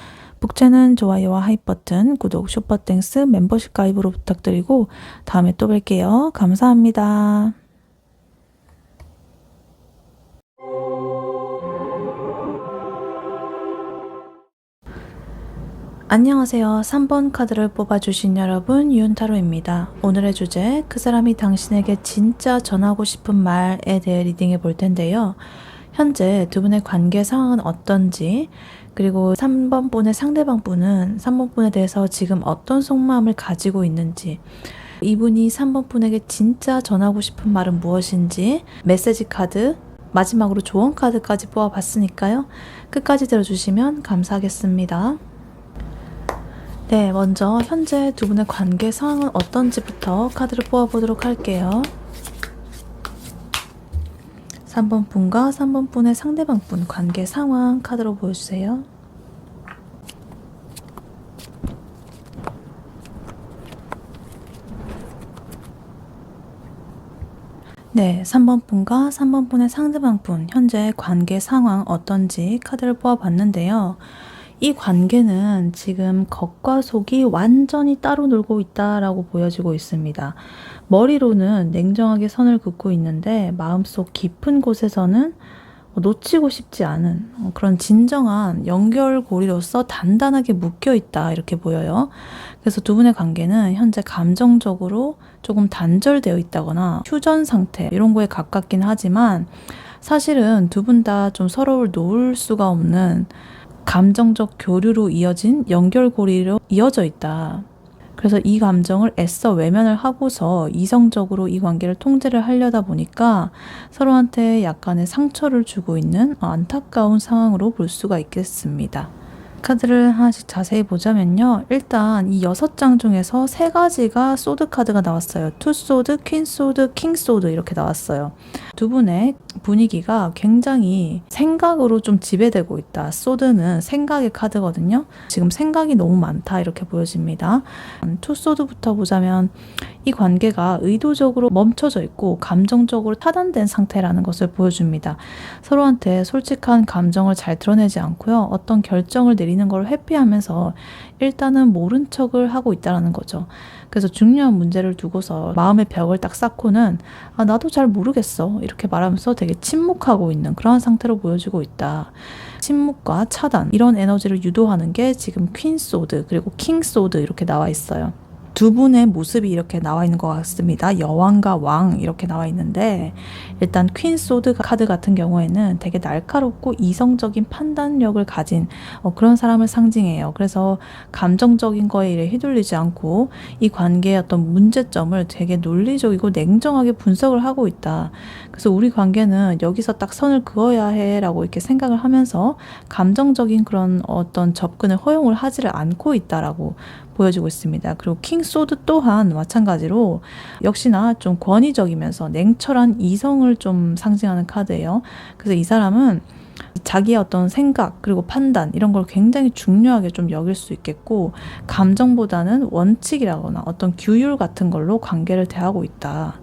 북채는 좋아요와 하이 버튼, 구독, 슈퍼땡스, 멤버십 가입으로 부탁드리고 다음에 또 뵐게요. 감사합니다. 안녕하세요. 3번 카드를 뽑아주신 여러분, 유은타로입니다. 오늘의 주제, 그 사람이 당신에게 진짜 전하고 싶은 말에 대해 리딩해 볼 텐데요. 현재 두 분의 관계 상황은 어떤지, 그리고 3번 분의 상대방 분은 3번 분에 대해서 지금 어떤 속마음을 가지고 있는지, 이분이 3번 분에게 진짜 전하고 싶은 말은 무엇인지, 메시지 카드, 마지막으로 조언 카드까지 뽑아봤으니까요. 끝까지 들어주시면 감사하겠습니다. 네, 먼저 현재 두 분의 관계 상황은 어떤지부터 카드를 뽑아보도록 할게요. 3번 분과 3번 분의 상대방 분 관계 상황 카드로 보여주세요. 네, 3번 분과 3번 분의 상대방 분 현재 관계 상황 어떤지 카드를 뽑아봤는데요. 이 관계는 지금 겉과 속이 완전히 따로 놀고 있다라고 보여지고 있습니다. 머리로는 냉정하게 선을 긋고 있는데 마음속 깊은 곳에서는 놓치고 싶지 않은 그런 진정한 연결고리로서 단단하게 묶여 있다 이렇게 보여요. 그래서 두 분의 관계는 현재 감정적으로 조금 단절되어 있다거나 휴전 상태 이런 거에 가깝긴 하지만 사실은 두 분 다 좀 서로를 놓을 수가 없는 감정적 교류로 이어진 연결고리로 이어져 있다. 그래서 이 감정을 애써 외면을 하고서 이성적으로 이 관계를 통제를 하려다 보니까 서로한테 약간의 상처를 주고 있는 안타까운 상황으로 볼 수가 있겠습니다. 카드를 하나씩 자세히 보자면요. 일단 이 6장 중에서 3가지가 소드 카드가 나왔어요. 투 소드, 퀸 소드, 킹 소드 이렇게 나왔어요. 두 분의 분위기가 굉장히 생각으로 좀 지배되고 있다. 소드는 생각의 카드거든요. 지금 생각이 너무 많다 이렇게 보여집니다. 투 소드부터 보자면 이 관계가 의도적으로 멈춰져 있고 감정적으로 차단된 상태라는 것을 보여줍니다. 서로한테 솔직한 감정을 잘 드러내지 않고요. 어떤 결정을 내리는 걸 회피하면서 일단은 모른 척을 하고 있다는 거죠. 그래서 중요한 문제를 두고서 마음의 벽을 딱 쌓고는 나도 잘 모르겠어 이렇게 말하면서 되게 침묵하고 있는 그러한 상태로 보여지고 있다. 침묵과 차단 이런 에너지를 유도하는 게 지금 퀸 소드 그리고 킹 소드 이렇게 나와 있어요. 두 분의 모습이 이렇게 나와 있는 것 같습니다. 여왕과 왕 이렇게 나와 있는데, 일단 퀸 소드 카드 같은 경우에는 되게 날카롭고 이성적인 판단력을 가진 그런 사람을 상징해요. 그래서 감정적인 거에 이래 휘둘리지 않고 이 관계의 어떤 문제점을 되게 논리적이고 냉정하게 분석을 하고 있다. 그래서 우리 관계는 여기서 딱 선을 그어야 해 라고 이렇게 생각을 하면서 감정적인 그런 어떤 접근을 허용을 하지를 않고 있다라고 보여지고 있습니다. 그리고 킹 소드 또한 마찬가지로 역시나 좀 권위적이면서 냉철한 이성을 좀 상징하는 카드예요. 그래서 이 사람은 자기의 어떤 생각 그리고 판단 이런 걸 굉장히 중요하게 좀 여길 수 있겠고, 감정보다는 원칙이라거나 어떤 규율 같은 걸로 관계를 대하고 있다.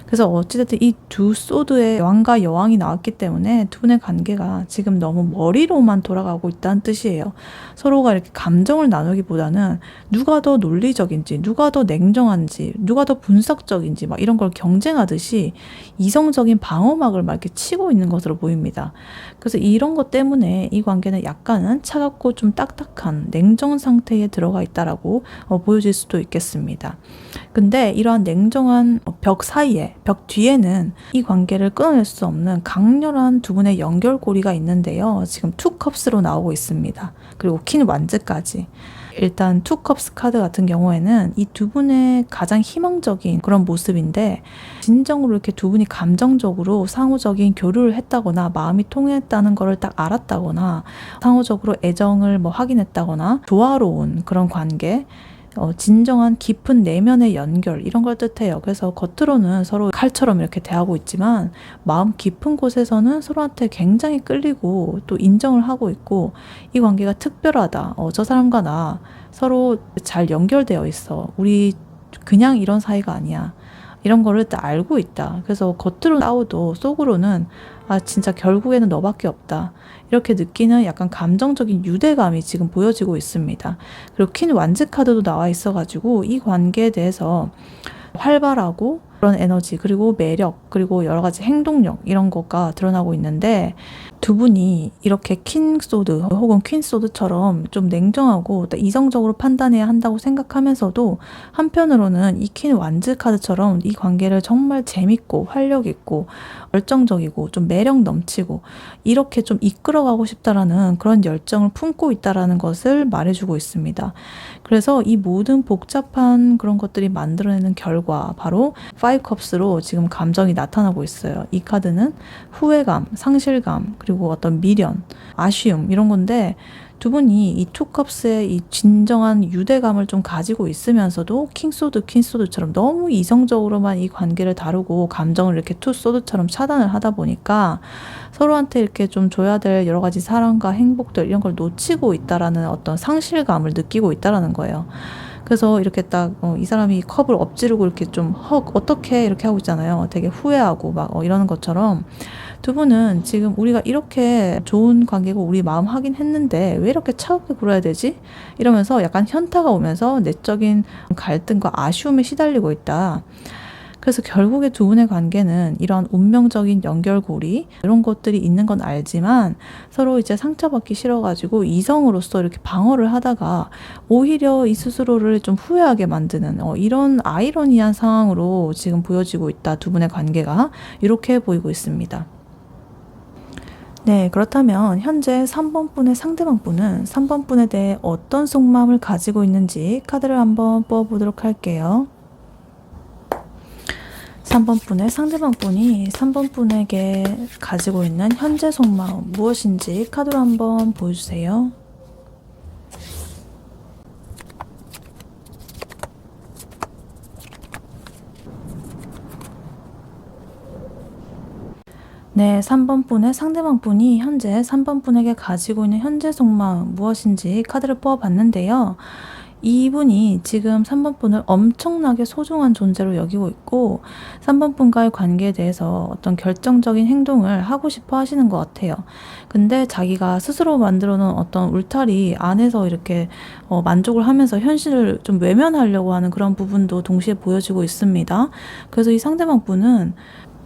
그래서 어찌됐든 이 두 소드의 왕과 여왕이 나왔기 때문에 두 분의 관계가 지금 너무 머리로만 돌아가고 있다는 뜻이에요. 서로가 이렇게 감정을 나누기보다는 누가 더 논리적인지, 누가 더 냉정한지, 누가 더 분석적인지 막 이런 걸 경쟁하듯이 이성적인 방어막을 막 이렇게 치고 있는 것으로 보입니다. 그래서 이런 것 때문에 이 관계는 약간은 차갑고 좀 딱딱한 냉정 상태에 들어가 있다라고 보여질 수도 있겠습니다. 근데 이러한 냉정한 벽 사이에, 벽 뒤에는 이 관계를 끊어낼 수 없는 강렬한 두 분의 연결고리가 있는데요. 지금 투 컵스로 나오고 있습니다. 그리고 퀸 완즈까지. 일단 투 컵스 카드 같은 경우에는 이 두 분의 가장 희망적인 그런 모습인데, 진정으로 이렇게 두 분이 감정적으로 상호적인 교류를 했다거나 마음이 통했다는 거를 딱 알았다거나 상호적으로 애정을 확인했다거나 조화로운 그런 관계, 진정한 깊은 내면의 연결 이런 걸 뜻해요. 그래서 겉으로는 서로 칼처럼 이렇게 대하고 있지만 마음 깊은 곳에서는 서로한테 굉장히 끌리고 또 인정을 하고 있고, 이 관계가 특별하다. 저 사람과 나 서로 잘 연결되어 있어. 우리 그냥 이런 사이가 아니야. 이런 거를 다 알고 있다. 그래서 겉으로 싸워도 속으로는 진짜 결국에는 너밖에 없다. 이렇게 느끼는 약간 감정적인 유대감이 지금 보여지고 있습니다. 그리고 퀸 완즈 카드도 나와 있어가지고 이 관계에 대해서 활발하고 그런 에너지, 그리고 매력, 그리고 여러 가지 행동력 이런 거가 드러나고 있는데, 두 분이 이렇게 킹소드 혹은 퀸소드처럼 좀 냉정하고 이성적으로 판단해야 한다고 생각하면서도 한편으로는 이 퀸 완즈 카드처럼 이 관계를 정말 재밌고 활력 있고 열정적이고 좀 매력 넘치고 이렇게 좀 이끌어가고 싶다라는 그런 열정을 품고 있다라는 것을 말해주고 있습니다. 그래서 이 모든 복잡한 그런 것들이 만들어내는 결과, 바로 5컵스로 지금 감정이 나타나고 있어요. 이 카드는 후회감, 상실감, 그리고 어떤 미련, 아쉬움 이런 건데, 두 분이 이 투컵스의 이 진정한 유대감을 좀 가지고 있으면서도 킹소드, 퀸소드처럼 너무 이성적으로만 이 관계를 다루고 감정을 이렇게 투소드처럼 차단을 하다 보니까 서로한테 이렇게 좀 줘야 될 여러 가지 사랑과 행복들 이런 걸 놓치고 있다라는 어떤 상실감을 느끼고 있다라는 거예요. 그래서 이렇게 딱 이 사람이 컵을 엎지르고 이렇게 좀 어떻게 이렇게 하고 있잖아요. 되게 후회하고 막 이러는 것처럼 두 분은 지금 우리가 이렇게 좋은 관계고 우리 마음 하긴 했는데 왜 이렇게 차갑게 굴어야 되지? 이러면서 약간 현타가 오면서 내적인 갈등과 아쉬움에 시달리고 있다. 그래서 결국에 두 분의 관계는 이런 운명적인 연결고리 이런 것들이 있는 건 알지만 서로 이제 상처받기 싫어가지고 이성으로서 이렇게 방어를 하다가 오히려 이 스스로를 좀 후회하게 만드는 이런 아이러니한 상황으로 지금 보여지고 있다. 두 분의 관계가 이렇게 보이고 있습니다. 네, 그렇다면 현재 3번 분의 상대방 분은 3번 분에 대해 어떤 속마음을 가지고 있는지 카드를 한번 뽑아보도록 할게요. 3번 분의 상대방 분이 3번 분에게 가지고 있는 현재 속마음 무엇인지 카드로 한번 보여주세요. 네, 3번 분의 상대방 분이 현재 3번 분에게 가지고 있는 현재 속마음 무엇인지 카드를 뽑아봤는데요. 이분이 지금 3번 분을 엄청나게 소중한 존재로 여기고 있고 3번 분과의 관계에 대해서 어떤 결정적인 행동을 하고 싶어 하시는 것 같아요. 근데 자기가 스스로 만들어 놓은 어떤 울타리 안에서 이렇게 만족을 하면서 현실을 좀 외면하려고 하는 그런 부분도 동시에 보여지고 있습니다. 그래서 이 상대방 분은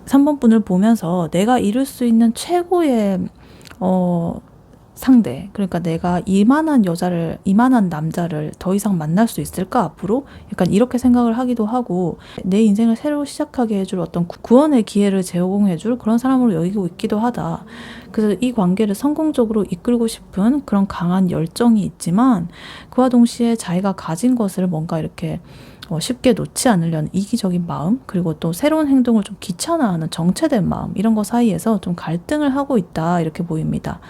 3번 분을 보면서 내가 이룰 수 있는 최고의 상대, 그러니까 내가 이만한 여자를, 이만한 남자를 더 이상 만날 수 있을까 앞으로? 약간 이렇게 생각을 하기도 하고, 내 인생을 새로 시작하게 해줄 어떤 구원의 기회를 제공해줄 그런 사람으로 여기고 있기도 하다. 그래서 이 관계를 성공적으로 이끌고 싶은 그런 강한 열정이 있지만, 그와 동시에 자기가 가진 것을 뭔가 이렇게 쉽게 놓지 않으려는 이기적인 마음, 그리고 또 새로운 행동을 좀 귀찮아하는 정체된 마음, 이런 거 사이에서 좀 갈등을 하고 있다, 이렇게 보입니다.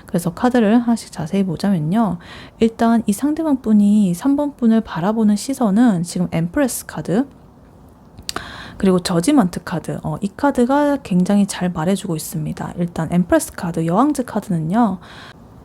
그래서 카드를 하나씩 자세히 보자면요. 일단 이 상대방 분이 3번 분을 바라보는 시선은 지금 엠프레스 카드, 그리고 저지먼트 카드, 이 카드가 굉장히 잘 말해주고 있습니다. 일단 엠프레스 카드, 여왕즈 카드는요,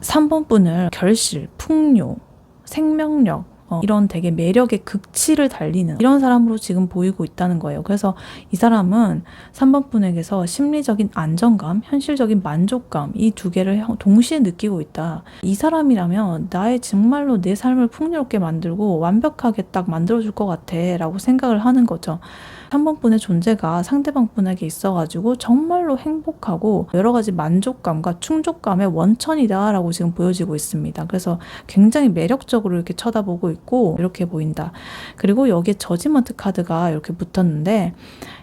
3번 분을 결실, 풍요, 생명력, 이런 되게 매력의 극치를 달리는 이런 사람으로 지금 보이고 있다는 거예요. 그래서 이 사람은 3번 분에게서 심리적인 안정감, 현실적인 만족감, 이 두 개를 동시에 느끼고 있다. 이 사람이라면 나의 정말로 내 삶을 풍요롭게 만들고 완벽하게 딱 만들어줄 것 같아 라고 생각을 하는 거죠. 3번 분의 존재가 상대방 분에게 있어가지고 정말로 행복하고 여러 가지 만족감과 충족감의 원천이다 라고 지금 보여지고 있습니다. 그래서 굉장히 매력적으로 이렇게 쳐다보고 있고 이렇게 보인다. 그리고 여기에 저지먼트 카드가 이렇게 붙었는데,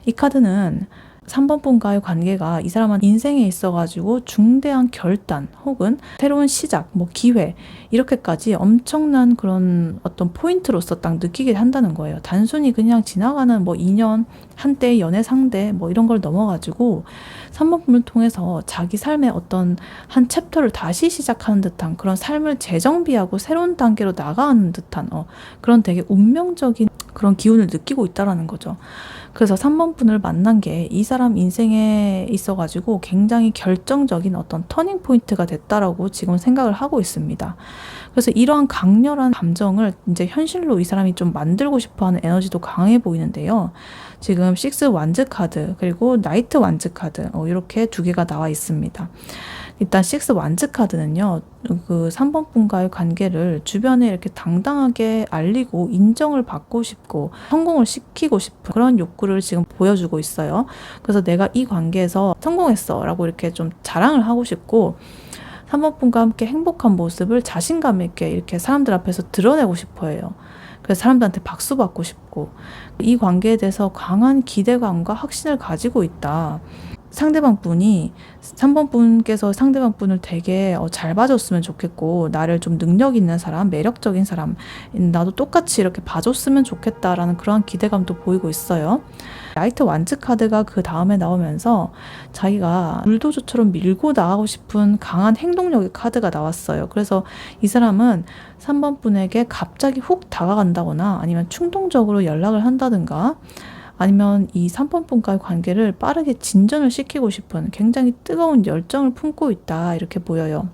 이 카드는 3번 분과의 관계가 이 사람은 인생에 있어가지고 중대한 결단 혹은 새로운 시작, 뭐 기회, 이렇게까지 엄청난 그런 어떤 포인트로서 딱 느끼게 한다는 거예요. 단순히 그냥 지나가는 뭐 인연, 한때의 연애 상대 뭐 이런 걸 넘어가지고 3번 분을 통해서 자기 삶의 어떤 한 챕터를 다시 시작하는 듯한 그런 삶을 재정비하고 새로운 단계로 나가는 듯한 그런 되게 운명적인 그런 기운을 느끼고 있다라는 거죠. 그래서 3번 분을 만난 게 이 사람 인생에 있어가지고 굉장히 결정적인 어떤 터닝 포인트가 됐다라고 지금 생각을 하고 있습니다. 그래서 이러한 강렬한 감정을 이제 현실로 이 사람이 좀 만들고 싶어하는 에너지도 강해 보이는데요. 지금 6 완즈 카드 그리고 나이트 완즈 카드 이렇게 두 개가 나와 있습니다. 일단 6 완즈 카드는요, 그 3번 분과의 관계를 주변에 이렇게 당당하게 알리고 인정을 받고 싶고 성공을 시키고 싶은 그런 욕구를 지금 보여주고 있어요. 그래서 내가 이 관계에서 성공했어 라고 이렇게 좀 자랑을 하고 싶고, 3번 분과 함께 행복한 모습을 자신감 있게 이렇게 사람들 앞에서 드러내고 싶어 해요. 그래서 사람들한테 박수 받고 싶고, 이 관계에 대해서 강한 기대감과 확신을 가지고 있다. 상대방 분이 3번 분께서 상대방 분을 되게 잘 봐줬으면 좋겠고, 나를 좀 능력 있는 사람, 매력적인 사람, 나도 똑같이 이렇게 봐줬으면 좋겠다라는 그러한 기대감도 보이고 있어요. 라이트 완즈 카드가 그 다음에 나오면서 자기가 불도저처럼 밀고 나가고 싶은 강한 행동력의 카드가 나왔어요. 그래서 이 사람은 3번 분에게 갑자기 훅 다가간다거나 아니면 충동적으로 연락을 한다든가, 아니면 이 3번 분과의 관계를 빠르게 진전을 시키고 싶은 굉장히 뜨거운 열정을 품고 있다, 이렇게 보여요.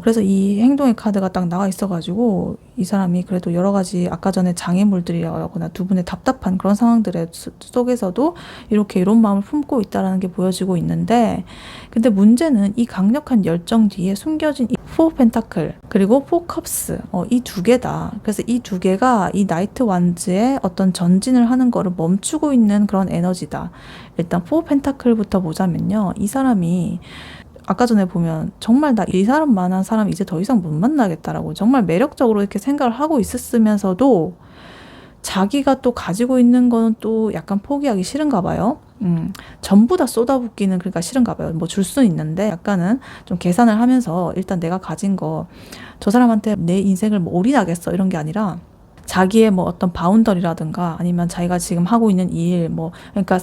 그래서 이 행동의 카드가 딱 나와 있어가지고 이 사람이 그래도 여러 가지 아까 전에 장애물들이라거나 두 분의 답답한 그런 상황들의 속에서도 이렇게 이런 마음을 품고 있다는 게 보여지고 있는데, 근데 문제는 이 강력한 열정 뒤에 숨겨진 이 4 펜타클 그리고 4 컵스 이 두 개다. 그래서 이 두 개가 이 나이트 완즈의 어떤 전진을 하는 거를 멈추고 있는 그런 에너지다. 일단 4 펜타클부터 보자면요, 이 사람이 아까 전에 보면 정말 나 이 사람만한 사람 이제 더 이상 못 만나겠다라고 정말 매력적으로 이렇게 생각을 하고 있었으면서도 자기가 또 가지고 있는 거는 또 약간 포기하기 싫은가 봐요. 전부 다 쏟아붓기는 그러니까 싫은가 봐요. 뭐 줄 수는 있는데 약간은 좀 계산을 하면서 일단 내가 가진 거 저 사람한테 내 인생을 뭐 올인하겠어 이런 게 아니라 자기의 뭐 어떤 바운더리라든가 아니면 자기가 지금 하고 있는 일 뭐 그러니까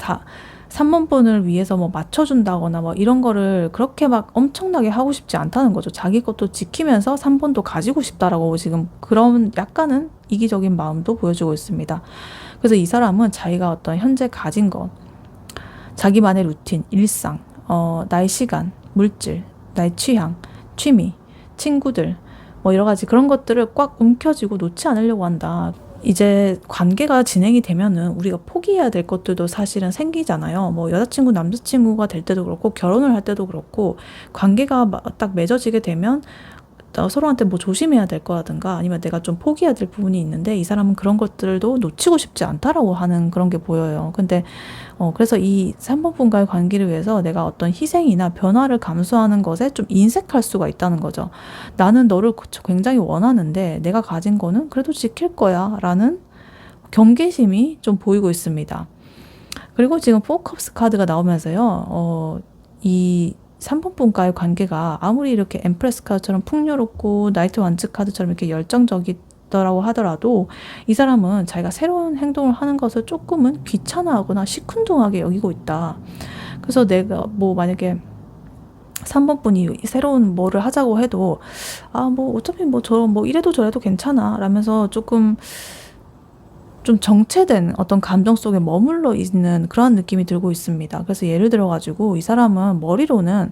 3번 분을 위해서 뭐 맞춰준다거나 뭐 이런 거를 그렇게 막 엄청나게 하고 싶지 않다는 거죠. 자기 것도 지키면서 3번도 가지고 싶다라고 지금 그런 약간은 이기적인 마음도 보여주고 있습니다. 그래서 이 사람은 자기가 어떤 현재 가진 거, 자기만의 루틴, 일상, 나의 시간, 물질, 나의 취향, 취미, 친구들, 뭐 여러 가지 그런 것들을 꽉 움켜쥐고 놓지 않으려고 한다. 이제 관계가 진행이 되면은 우리가 포기해야 될 것들도 사실은 생기잖아요. 뭐 여자친구, 남자친구가 될 때도 그렇고 결혼을 할 때도 그렇고 관계가 딱 맺어지게 되면 서로한테 뭐 조심해야 될 거라든가 아니면 내가 좀 포기해야 될 부분이 있는데 이 사람은 그런 것들도 놓치고 싶지 않다라고 하는 그런 게 보여요. 근데 그래서 이 3번 분과의 관계를 위해서 내가 어떤 희생이나 변화를 감수하는 것에 좀 인색할 수가 있다는 거죠. 나는 너를 굉장히 원하는데 내가 가진 거는 그래도 지킬 거야 라는 경계심이 좀 보이고 있습니다. 그리고 지금 4컵스 카드가 나오면서요. 이 3번 분과의 관계가 아무리 이렇게 엠프레스 카드처럼 풍요롭고 나이트 완즈 카드처럼 이렇게 열정적이더라고 하더라도 이 사람은 자기가 새로운 행동을 하는 것을 조금은 귀찮아하거나 시큰둥하게 여기고 있다. 그래서 내가 뭐 만약에 3번 분이 새로운 뭐를 하자고 해도 뭐 어차피 뭐 이래도 저래도 괜찮아 라면서 조금 좀 정체된 어떤 감정 속에 머물러 있는 그런 느낌이 들고 있습니다. 그래서 예를 들어가지고 이 사람은 머리로는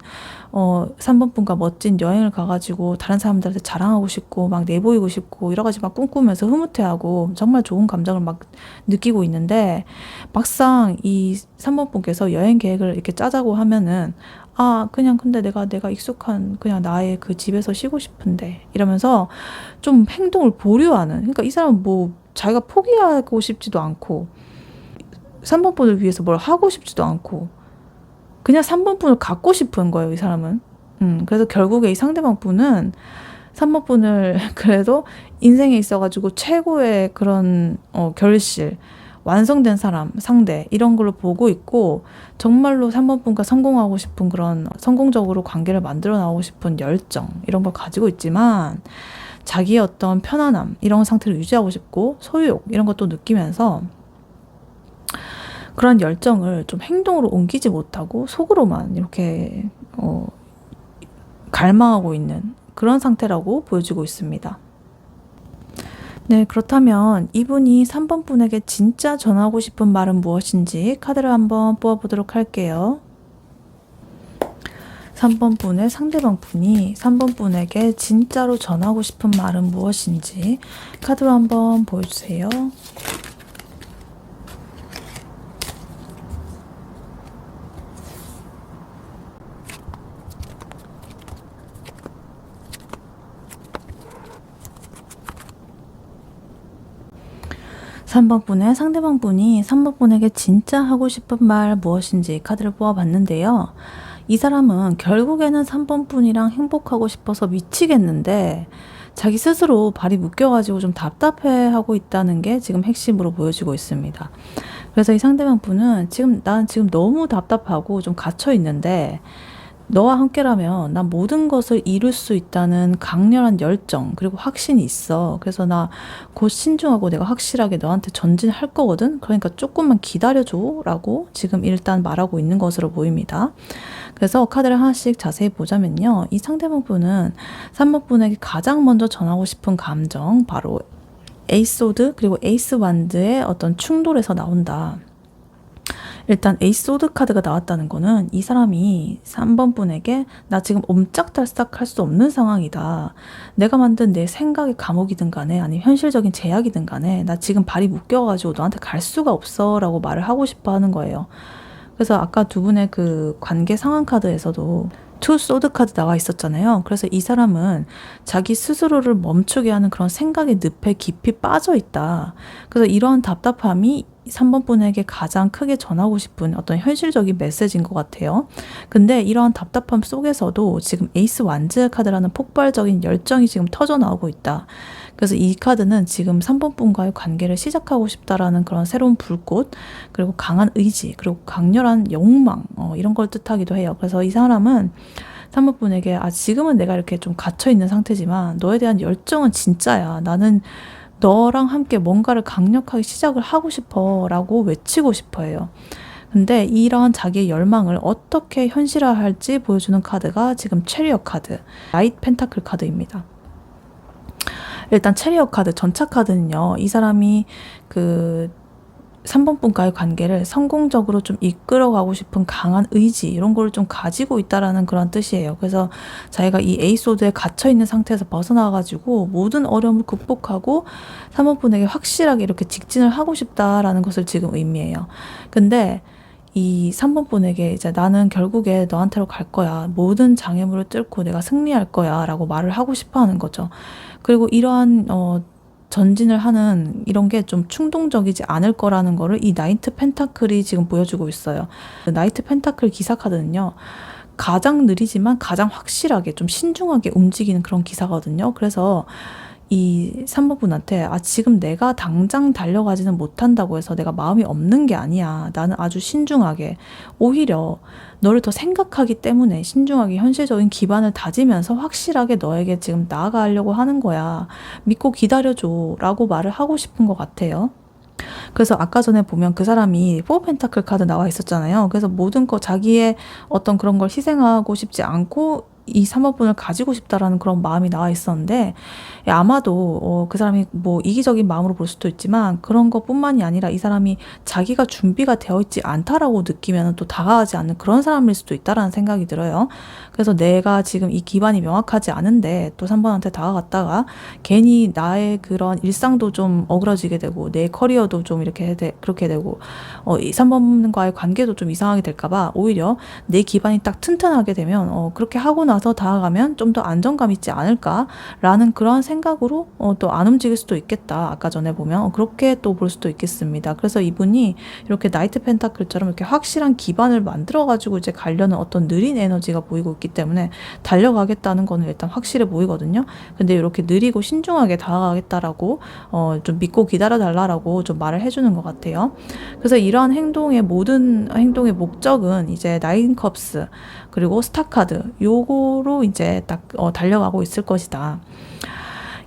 3번 분과 멋진 여행을 가가지고 다른 사람들한테 자랑하고 싶고 막 내보이고 싶고 여러 가지 막 꿈꾸면서 흐뭇해하고 정말 좋은 감정을 막 느끼고 있는데 막상 이 3번 분께서 여행 계획을 이렇게 짜자고 하면은 그냥 근데 내가 익숙한 그냥 나의 그 집에서 쉬고 싶은데 이러면서 좀 행동을 보류하는, 그러니까 이 사람은 뭐 자기가 포기하고 싶지도 않고 3번 분을 위해서 뭘 하고 싶지도 않고 그냥 3번 분을 갖고 싶은 거예요, 이 사람은. 그래서 결국에 이 상대방 분은 3번 분을 그래도 인생에 있어가지고 최고의 그런 결실, 완성된 사람, 상대 이런 걸로 보고 있고 정말로 3번 분과 성공하고 싶은 그런 성공적으로 관계를 만들어 나오고 싶은 열정 이런 걸 가지고 있지만 자기의 어떤 편안함 이런 상태를 유지하고 싶고 소유욕 이런 것도 느끼면서 그런 열정을 좀 행동으로 옮기지 못하고 속으로만 이렇게 갈망하고 있는 그런 상태라고 보여지고 있습니다. 네, 그렇다면 이분이 3번 분에게 진짜 전하고 싶은 말은 무엇인지 카드를 한번 뽑아보도록 할게요. 3번 분의 상대방 분이 3번 분에게 진짜로 전하고 싶은 말은 무엇인지 카드로 한번 보여주세요. (3번) 분의 상대방 분이 3번 분에게 진짜 하고 싶은 말 무엇인지 카드를 뽑아봤는데요. 이 사람은 결국에는 3번 분이랑 행복하고 싶어서 미치겠는데 자기 스스로 발이 묶여가지고 좀 답답해하고 있다는 게 지금 핵심으로 보여지고 있습니다. 그래서 이 상대방 분은 난 지금 너무 답답하고 좀 갇혀 있는데 너와 함께라면 난 모든 것을 이룰 수 있다는 강렬한 열정 그리고 확신이 있어. 그래서 나 곧 신중하고 내가 확실하게 너한테 전진할 거거든. 그러니까 조금만 기다려줘 라고 지금 일단 말하고 있는 것으로 보입니다. 그래서 카드를 하나씩 자세히 보자면요. 이 상대방 분은 3번 분에게 가장 먼저 전하고 싶은 감정 바로 에이스 오드 그리고 에이스 완드의 어떤 충돌에서 나온다. 일단 에이스 오드 카드가 나왔다는 거는 이 사람이 3번 분에게 나 지금 옴짝달싹 할 수 없는 상황이다. 내가 만든 내 생각의 감옥이든 간에 아니면 현실적인 제약이든 간에 나 지금 발이 묶여가지고 너한테 갈 수가 없어 라고 말을 하고 싶어 하는 거예요. 그래서 아까 두 분의 그 관계 상황 카드에서도 투 소드 카드 나와 있었잖아요. 그래서 이 사람은 자기 스스로를 멈추게 하는 그런 생각의 늪에 깊이 빠져 있다. 그래서 이러한 답답함이 3번 분에게 가장 크게 전하고 싶은 어떤 현실적인 메시지인 것 같아요. 근데 이러한 답답함 속에서도 지금 에이스 완즈 카드라는 폭발적인 열정이 지금 터져 나오고 있다. 그래서 이 카드는 지금 3번 분과의 관계를 시작하고 싶다라는 그런 새로운 불꽃, 그리고 강한 의지, 그리고 강렬한 욕망 이런 걸 뜻하기도 해요. 그래서 이 사람은 3번 분에게 지금은 내가 이렇게 좀 갇혀 있는 상태지만 너에 대한 열정은 진짜야. 나는 너랑 함께 뭔가를 강력하게 시작을 하고 싶어 라고 외치고 싶어 해요. 근데 이런 자기의 열망을 어떻게 현실화할지 보여주는 카드가 지금 체리엇 카드, 나이트 펜타클 카드입니다. 일단 체리엇 카드, 전차 카드는요. 이 사람이 그 3번 분과의 관계를 성공적으로 좀 이끌어가고 싶은 강한 의지 이런 걸 좀 가지고 있다라는 그런 뜻이에요. 그래서 자기가 이 에이소드에 갇혀있는 상태에서 벗어나가지고 모든 어려움을 극복하고 3번 분에게 확실하게 이렇게 직진을 하고 싶다라는 것을 지금 의미해요. 근데 이 3번 분에게 이제 나는 결국에 너한테로 갈 거야. 모든 장애물을 뚫고 내가 승리할 거야. 라고 말을 하고 싶어 하는 거죠. 그리고 이러한, 전진을 하는 이런 게 좀 충동적이지 않을 거라는 거를 이 나이트 펜타클이 지금 보여주고 있어요. 그 나이트 펜타클 기사 카드는요. 가장 느리지만 가장 확실하게 좀 신중하게 움직이는 그런 기사거든요. 그래서 이 3번 분한테 지금 내가 당장 달려가지는 못한다고 해서 내가 마음이 없는 게 아니야. 나는 아주 신중하게 오히려 너를 더 생각하기 때문에 신중하게 현실적인 기반을 다지면서 확실하게 너에게 지금 나아가려고 하는 거야. 믿고 기다려줘 라고 말을 하고 싶은 것 같아요. 그래서 아까 전에 보면 그 사람이 4 펜타클 카드 나와 있었잖아요. 그래서 모든 거 자기의 어떤 그런 걸 희생하고 싶지 않고 이 3번 분을 가지고 싶다라는 그런 마음이 나와 있었는데 아마도 그 사람이 뭐 이기적인 마음으로 볼 수도 있지만 그런 것뿐만이 아니라 이 사람이 자기가 준비가 되어 있지 않다라고 느끼면 또 다가가지 않는 그런 사람일 수도 있다라는 생각이 들어요. 그래서 내가 지금 이 기반이 명확하지 않은데 또 3번한테 다가갔다가 괜히 나의 그런 일상도 좀 어그러지게 되고 내 커리어도 좀 이렇게 그렇게 되고 이 3번과의 관계도 좀 이상하게 될까봐 오히려 내 기반이 딱 튼튼하게 되면 그렇게 하고 나서 다가가면 좀 더 안정감 있지 않을까라는 그런 생각으로 또 안 움직일 수도 있겠다. 아까 전에 보면 그렇게 또 볼 수도 있겠습니다. 그래서 이분이 이렇게 나이트 펜타클처럼 이렇게 확실한 기반을 만들어 가지고 이제 가려는 어떤 느린 에너지가 보이고 있기 때문에 달려가겠다는 거는 일단 확실해 보이거든요. 근데 이렇게 느리고 신중하게 다가가겠다라고 좀 믿고 기다려 달라라고 좀 말을 해주는 것 같아요. 그래서 이러한 모든 행동의 목적은 이제 9컵스 그리고 스타카드 요거로 이제 딱 달려가고 있을 것이다.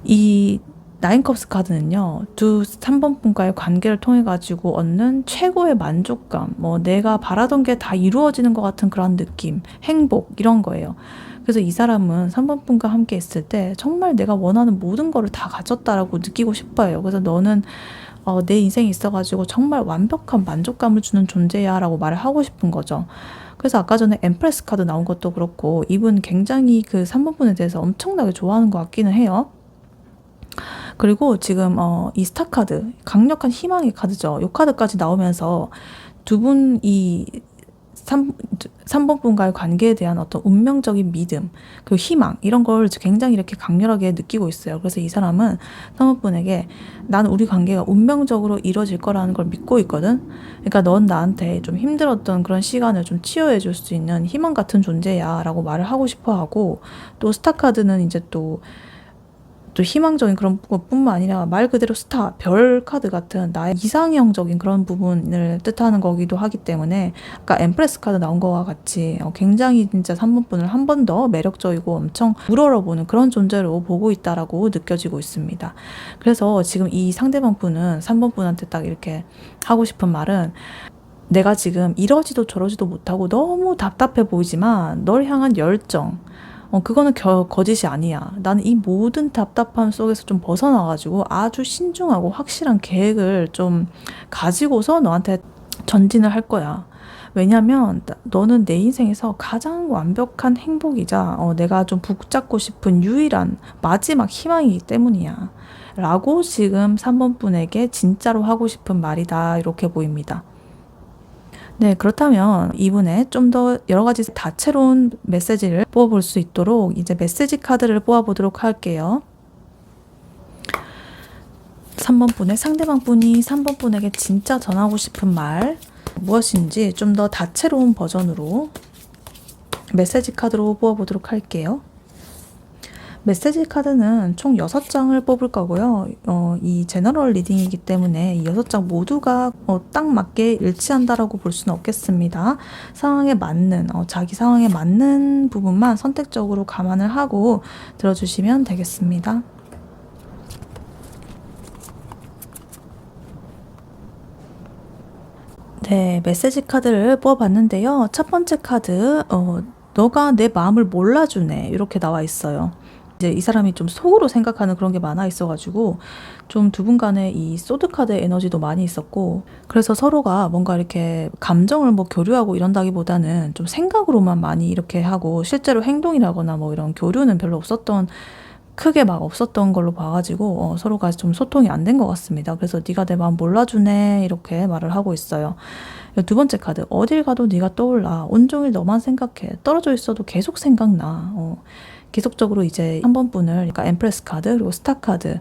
이 9컵스 카드는요, 3번 분과의 관계를 통해 가지고 얻는 최고의 만족감, 뭐 내가 바라던 게 다 이루어지는 것 같은 그런 느낌, 행복 이런 거예요. 그래서 이 사람은 3번 분과 함께 있을 때 정말 내가 원하는 모든 거를 다 가졌다라고 느끼고 싶어요. 그래서 너는 내 인생에 있어가지고 정말 완벽한 만족감을 주는 존재야 라고 말을 하고 싶은 거죠. 그래서 아까 전에 엠프레스 카드 나온 것도 그렇고 이분 굉장히 그 3번 분에 대해서 엄청나게 좋아하는 것 같기는 해요. 그리고 지금 이 스타 카드 강력한 희망의 카드죠. 이 카드까지 나오면서 두 분이 3번 분과의 관계에 대한 어떤 운명적인 믿음, 그리고 희망 이런 걸 굉장히 이렇게 강렬하게 느끼고 있어요. 그래서 이 사람은 3번 분에게 나는 우리 관계가 운명적으로 이루어질 거라는 걸 믿고 있거든. 그러니까 넌 나한테 좀 힘들었던 그런 시간을 좀 치유해 줄 수 있는 희망 같은 존재야 라고 말을 하고 싶어 하고 또 스타 카드는 이제 또 희망적인 그런 것뿐만 아니라 말 그대로 스타, 별 카드 같은 나의 이상형적인 그런 부분을 뜻하는 거기도 하기 때문에 아까 엠프레스 카드 나온 거와 같이 굉장히 진짜 3번 분을 한 번 더 매력적이고 엄청 우러러보는 그런 존재로 보고 있다라고 느껴지고 있습니다. 그래서 지금 이 상대방 분은 3번 분한테 딱 이렇게 하고 싶은 말은 내가 지금 이러지도 저러지도 못하고 너무 답답해 보이지만 널 향한 열정 그거는 거짓이 아니야. 나는 이 모든 답답함 속에서 좀 벗어나가지고 아주 신중하고 확실한 계획을 좀 가지고서 너한테 전진을 할 거야. 왜냐면 너는 내 인생에서 가장 완벽한 행복이자 내가 좀 붙잡고 싶은 유일한 마지막 희망이기 때문이야. 라고 지금 3번 분에게 진짜로 하고 싶은 말이다. 이렇게 보입니다. 네, 그렇다면 이분의 좀 더 여러 가지 다채로운 메시지를 뽑아볼 수 있도록 이제 메시지 카드를 뽑아보도록 할게요. 3번 분의 상대방 분이 3번 분에게 진짜 전하고 싶은 말 무엇인지 좀 더 다채로운 버전으로 메시지 카드로 뽑아보도록 할게요. 메시지 카드는 총 6장을 뽑을 거고요. 이 제너럴 리딩이기 때문에 이 6장 모두가 딱 맞게 일치한다라고 볼 수는 없겠습니다. 상황에 맞는, 자기 상황에 맞는 부분만 선택적으로 감안을 하고 들어주시면 되겠습니다. 네, 메시지 카드를 뽑아봤는데요. 첫 번째 카드, 너가 내 마음을 몰라주네. 이렇게 나와 있어요. 이제 이 사람이 좀 속으로 생각하는 그런 게 많아 있어가지고 좀 두 분 간에 이 소드 카드의 에너지도 많이 있었고 그래서 서로가 뭔가 이렇게 감정을 뭐 교류하고 이런다기보다는 좀 생각으로만 많이 이렇게 하고 실제로 행동이라거나 뭐 이런 교류는 별로 크게 막 없었던 걸로 봐가지고 서로가 좀 소통이 안 된 것 같습니다. 그래서 네가 내 마음 몰라주네 이렇게 말을 하고 있어요. 두 번째 카드, 어딜 가도 네가 떠올라. 온종일 너만 생각해. 떨어져 있어도 계속 생각나. 계속적으로 이제 3번 분을, 그러니까 엠프레스 카드, 그리고 스타 카드,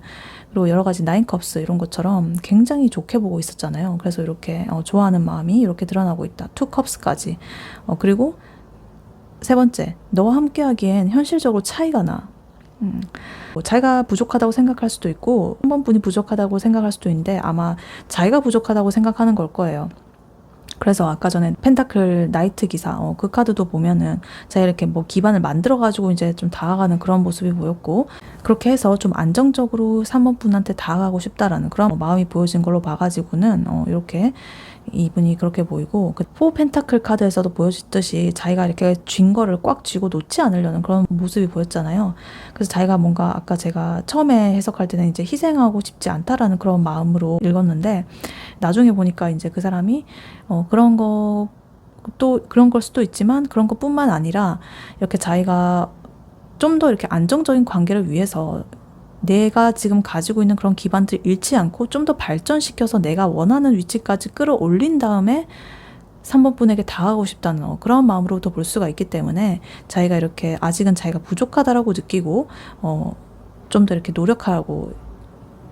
그리고 여러 가지 나인 컵스 이런 것처럼 굉장히 좋게 보고 있었잖아요. 그래서 이렇게 좋아하는 마음이 이렇게 드러나고 있다. 투 컵스까지. 그리고 세 번째, 너와 함께 하기엔 현실적으로 차이가 나. 자기가 부족하다고 생각할 수도 있고 3번 분이 부족하다고 생각할 수도 있는데 아마 자기가 부족하다고 생각하는 걸 거예요. 그래서 아까 전에 펜타클 나이트 기사 그 카드도 보면은 제가 이렇게 뭐 기반을 만들어 가지고 이제 좀 다가가는 그런 모습이 보였고, 그렇게 해서 좀 안정적으로 3번 분한테 다가가고 싶다라는 그런 마음이 보여진 걸로 봐가지고는 이렇게 이분이 그렇게 보이고, 그 포 펜타클 카드에서도 보여줬듯이 자기가 이렇게 쥔 거를 꽉 쥐고 놓지 않으려는 그런 모습이 보였잖아요. 그래서 자기가 뭔가 아까 제가 처음에 해석할 때는 이제 희생하고 싶지 않다라는 그런 마음으로 읽었는데, 나중에 보니까 이제 그 사람이 그런 거 또 그런 걸 수도 있지만 그런 것뿐만 아니라 이렇게 자기가 좀 더 이렇게 안정적인 관계를 위해서 내가 지금 가지고 있는 그런 기반들 잃지 않고 좀 더 발전시켜서 내가 원하는 위치까지 끌어올린 다음에 3번 분에게 다가가고 싶다는 그런 마음으로도 볼 수가 있기 때문에, 자기가 이렇게 아직은 자기가 부족하다라고 느끼고 좀 더 이렇게 노력하고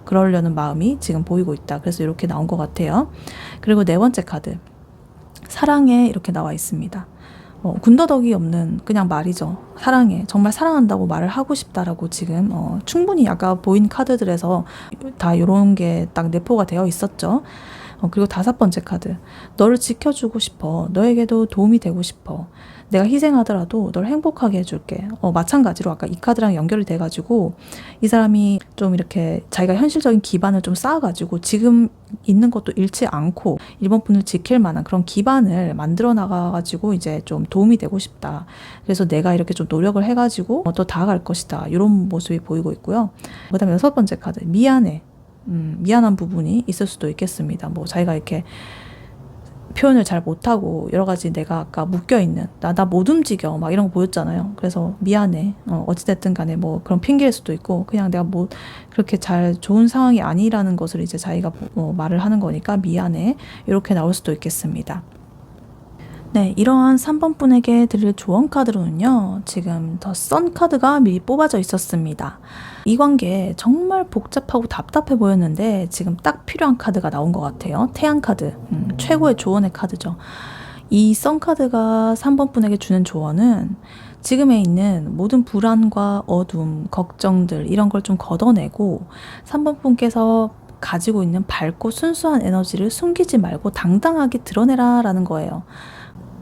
그러려는 마음이 지금 보이고 있다. 그래서 이렇게 나온 것 같아요. 그리고 네 번째 카드, 사랑에 이렇게 나와 있습니다. 군더더기 없는 그냥 말이죠. 사랑해. 정말 사랑한다고 말을 하고 싶다라고 지금 충분히 아까 보인 카드들에서 다 이런 게 딱 내포가 되어 있었죠. 그리고 다섯 번째 카드, 너를 지켜주고 싶어. 너에게도 도움이 되고 싶어. 내가 희생하더라도 널 행복하게 해줄게. 마찬가지로 아까 이 카드랑 연결이 돼가지고 이 사람이 좀 이렇게 자기가 현실적인 기반을 좀 쌓아가지고 지금 있는 것도 잃지 않고 1번 분을 지킬 만한 그런 기반을 만들어 나가가지고 이제 좀 도움이 되고 싶다. 그래서 내가 이렇게 좀 노력을 해가지고 또 다가갈 것이다. 이런 모습이 보이고 있고요. 그 다음에 여섯 번째 카드, 미안해. 미안한 부분이 있을 수도 있겠습니다. 뭐 자기가 이렇게 표현을 잘 못하고 여러 가지 내가 아까 묶여있는 나 못 움직여 막 이런 거 보였잖아요. 그래서 미안해. 어찌됐든 간에 뭐 그런 핑계일 수도 있고 그냥 내가 뭐 그렇게 잘 좋은 상황이 아니라는 것을 이제 자기가 말을 하는 거니까 미안해. 이렇게 나올 수도 있겠습니다. 네, 이러한 3번 분에게 드릴 조언 카드로는요, 지금 더 선 카드가 미리 뽑아져 있었습니다. 이 관계 정말 복잡하고 답답해 보였는데 지금 딱 필요한 카드가 나온 것 같아요. 태양 카드, 최고의 조언의 카드죠. 이 선 카드가 3번 분에게 주는 조언은 지금에 있는 모든 불안과 어둠, 걱정들 이런 걸 좀 걷어내고 3번 분께서 가지고 있는 밝고 순수한 에너지를 숨기지 말고 당당하게 드러내라 라는 거예요.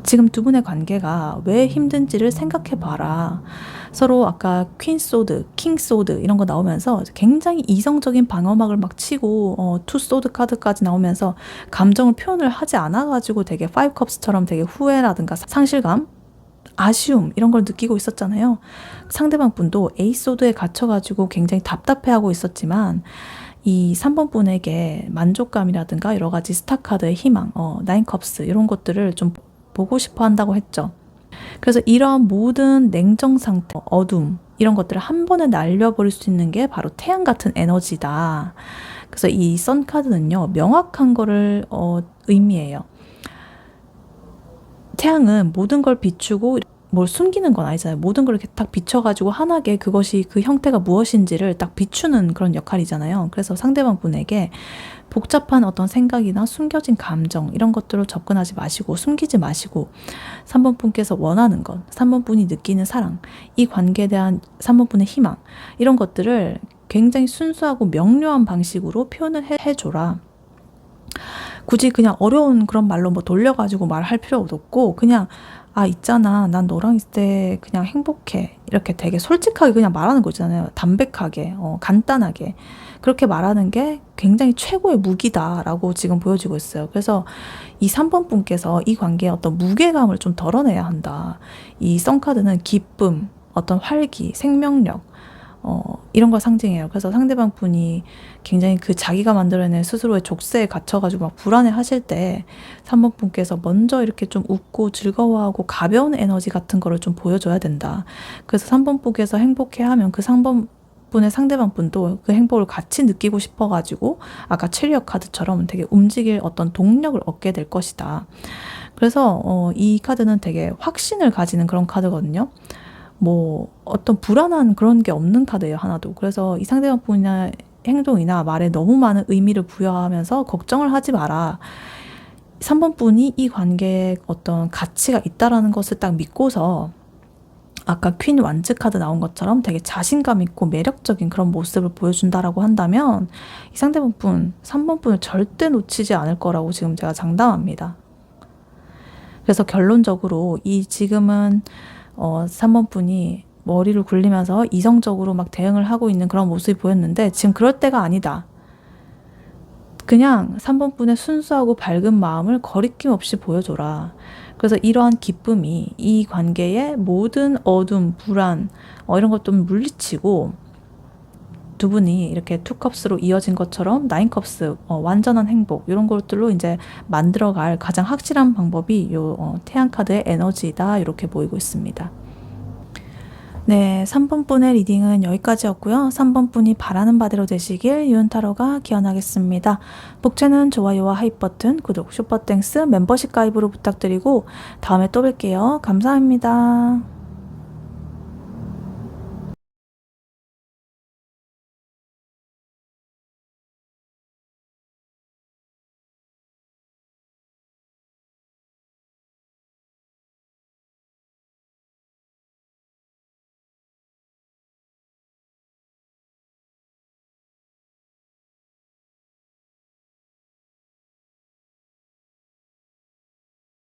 지금 두 분의 관계가 왜 힘든지를 생각해 봐라. 서로 아까 퀸 소드, 킹 소드 이런 거 나오면서 굉장히 이성적인 방어막을 막 치고 투 소드 카드까지 나오면서 감정을 표현을 하지 않아가지고 되게 파이브 컵스처럼 되게 후회라든가 상실감, 아쉬움 이런 걸 느끼고 있었잖아요. 상대방 분도 에이스 소드에 갇혀가지고 굉장히 답답해하고 있었지만 이 3번 분에게 만족감이라든가 여러 가지 스타 카드의 희망, 나인 컵스 이런 것들을 좀 보고 싶어 한다고 했죠. 그래서 이러한 모든 냉정 상태, 어둠 이런 것들을 한 번에 날려버릴 수 있는 게 바로 태양 같은 에너지다. 그래서 이 선 카드는요, 명확한 거를 의미해요. 태양은 모든 걸 비추고 뭘 숨기는 건 아니잖아요. 모든 걸 이렇게 딱 비춰가지고 환하게 그것이 그 형태가 무엇인지를 딱 비추는 그런 역할이잖아요. 그래서 상대방 분에게 복잡한 어떤 생각이나 숨겨진 감정 이런 것들을 접근하지 마시고 숨기지 마시고 3번 분께서 원하는 것, 3번 분이 느끼는 사랑, 이 관계에 대한 3번 분의 희망 이런 것들을 굉장히 순수하고 명료한 방식으로 표현을 해줘라. 굳이 그냥 어려운 그런 말로 뭐 돌려가지고 말할 필요도 없고 그냥 있잖아. 난 너랑 있을 때 그냥 행복해. 이렇게 되게 솔직하게 그냥 말하는 거 있잖아요. 담백하게, 간단하게. 그렇게 말하는 게 굉장히 최고의 무기다라고 지금 보여지고 있어요. 그래서 이 3번 분께서 이 관계에 어떤 무게감을 좀 덜어내야 한다. 이 썬카드는 기쁨, 어떤 활기, 생명력, 이런 걸 상징해요. 그래서 상대방 분이 굉장히 그 자기가 만들어낸 스스로의 족쇄에 갇혀가지고 막 불안해 하실 때 3번 분께서 먼저 이렇게 좀 웃고 즐거워하고 가벼운 에너지 같은 거를 좀 보여줘야 된다. 그래서 3번 분께서 행복해 하면 그 3번 덕분에 상대방 분도 그 행복을 같이 느끼고 싶어가지고 아까 체리엇 카드처럼 되게 움직일 어떤 동력을 얻게 될 것이다. 그래서 이 카드는 되게 확신을 가지는 그런 카드거든요. 뭐 어떤 불안한 그런 게 없는 카드예요, 하나도. 그래서 이 상대방 분의 행동이나 말에 너무 많은 의미를 부여하면서 걱정을 하지 마라. 3번 분이 이 관계에 어떤 가치가 있다라는 것을 딱 믿고서 아까 퀸 완즈 카드 나온 것처럼 되게 자신감 있고 매력적인 그런 모습을 보여준다라고 한다면 이 상대방 분, 3번 분을 절대 놓치지 않을 거라고 지금 제가 장담합니다. 그래서 결론적으로 이 지금은 3번 분이 머리를 굴리면서 이성적으로 막 대응을 하고 있는 그런 모습이 보였는데 지금 그럴 때가 아니다. 그냥 3번 분의 순수하고 밝은 마음을 거리낌 없이 보여줘라. 그래서 이러한 기쁨이 이 관계의 모든 어둠, 불안 이런 것도 물리치고 두 분이 이렇게 투컵스로 이어진 것처럼 나인컵스 완전한 행복 이런 것들로 이제 만들어갈 가장 확실한 방법이 요 태양 카드의 에너지다 이렇게 보이고 있습니다. 네, 3번 분의 리딩은 여기까지였고요. 3번 분이 바라는 바대로 되시길 유은타로가 기원하겠습니다. 복채는 좋아요와 하이 버튼, 구독, 슈퍼땡스, 멤버십 가입으로 부탁드리고 다음에 또 뵐게요. 감사합니다.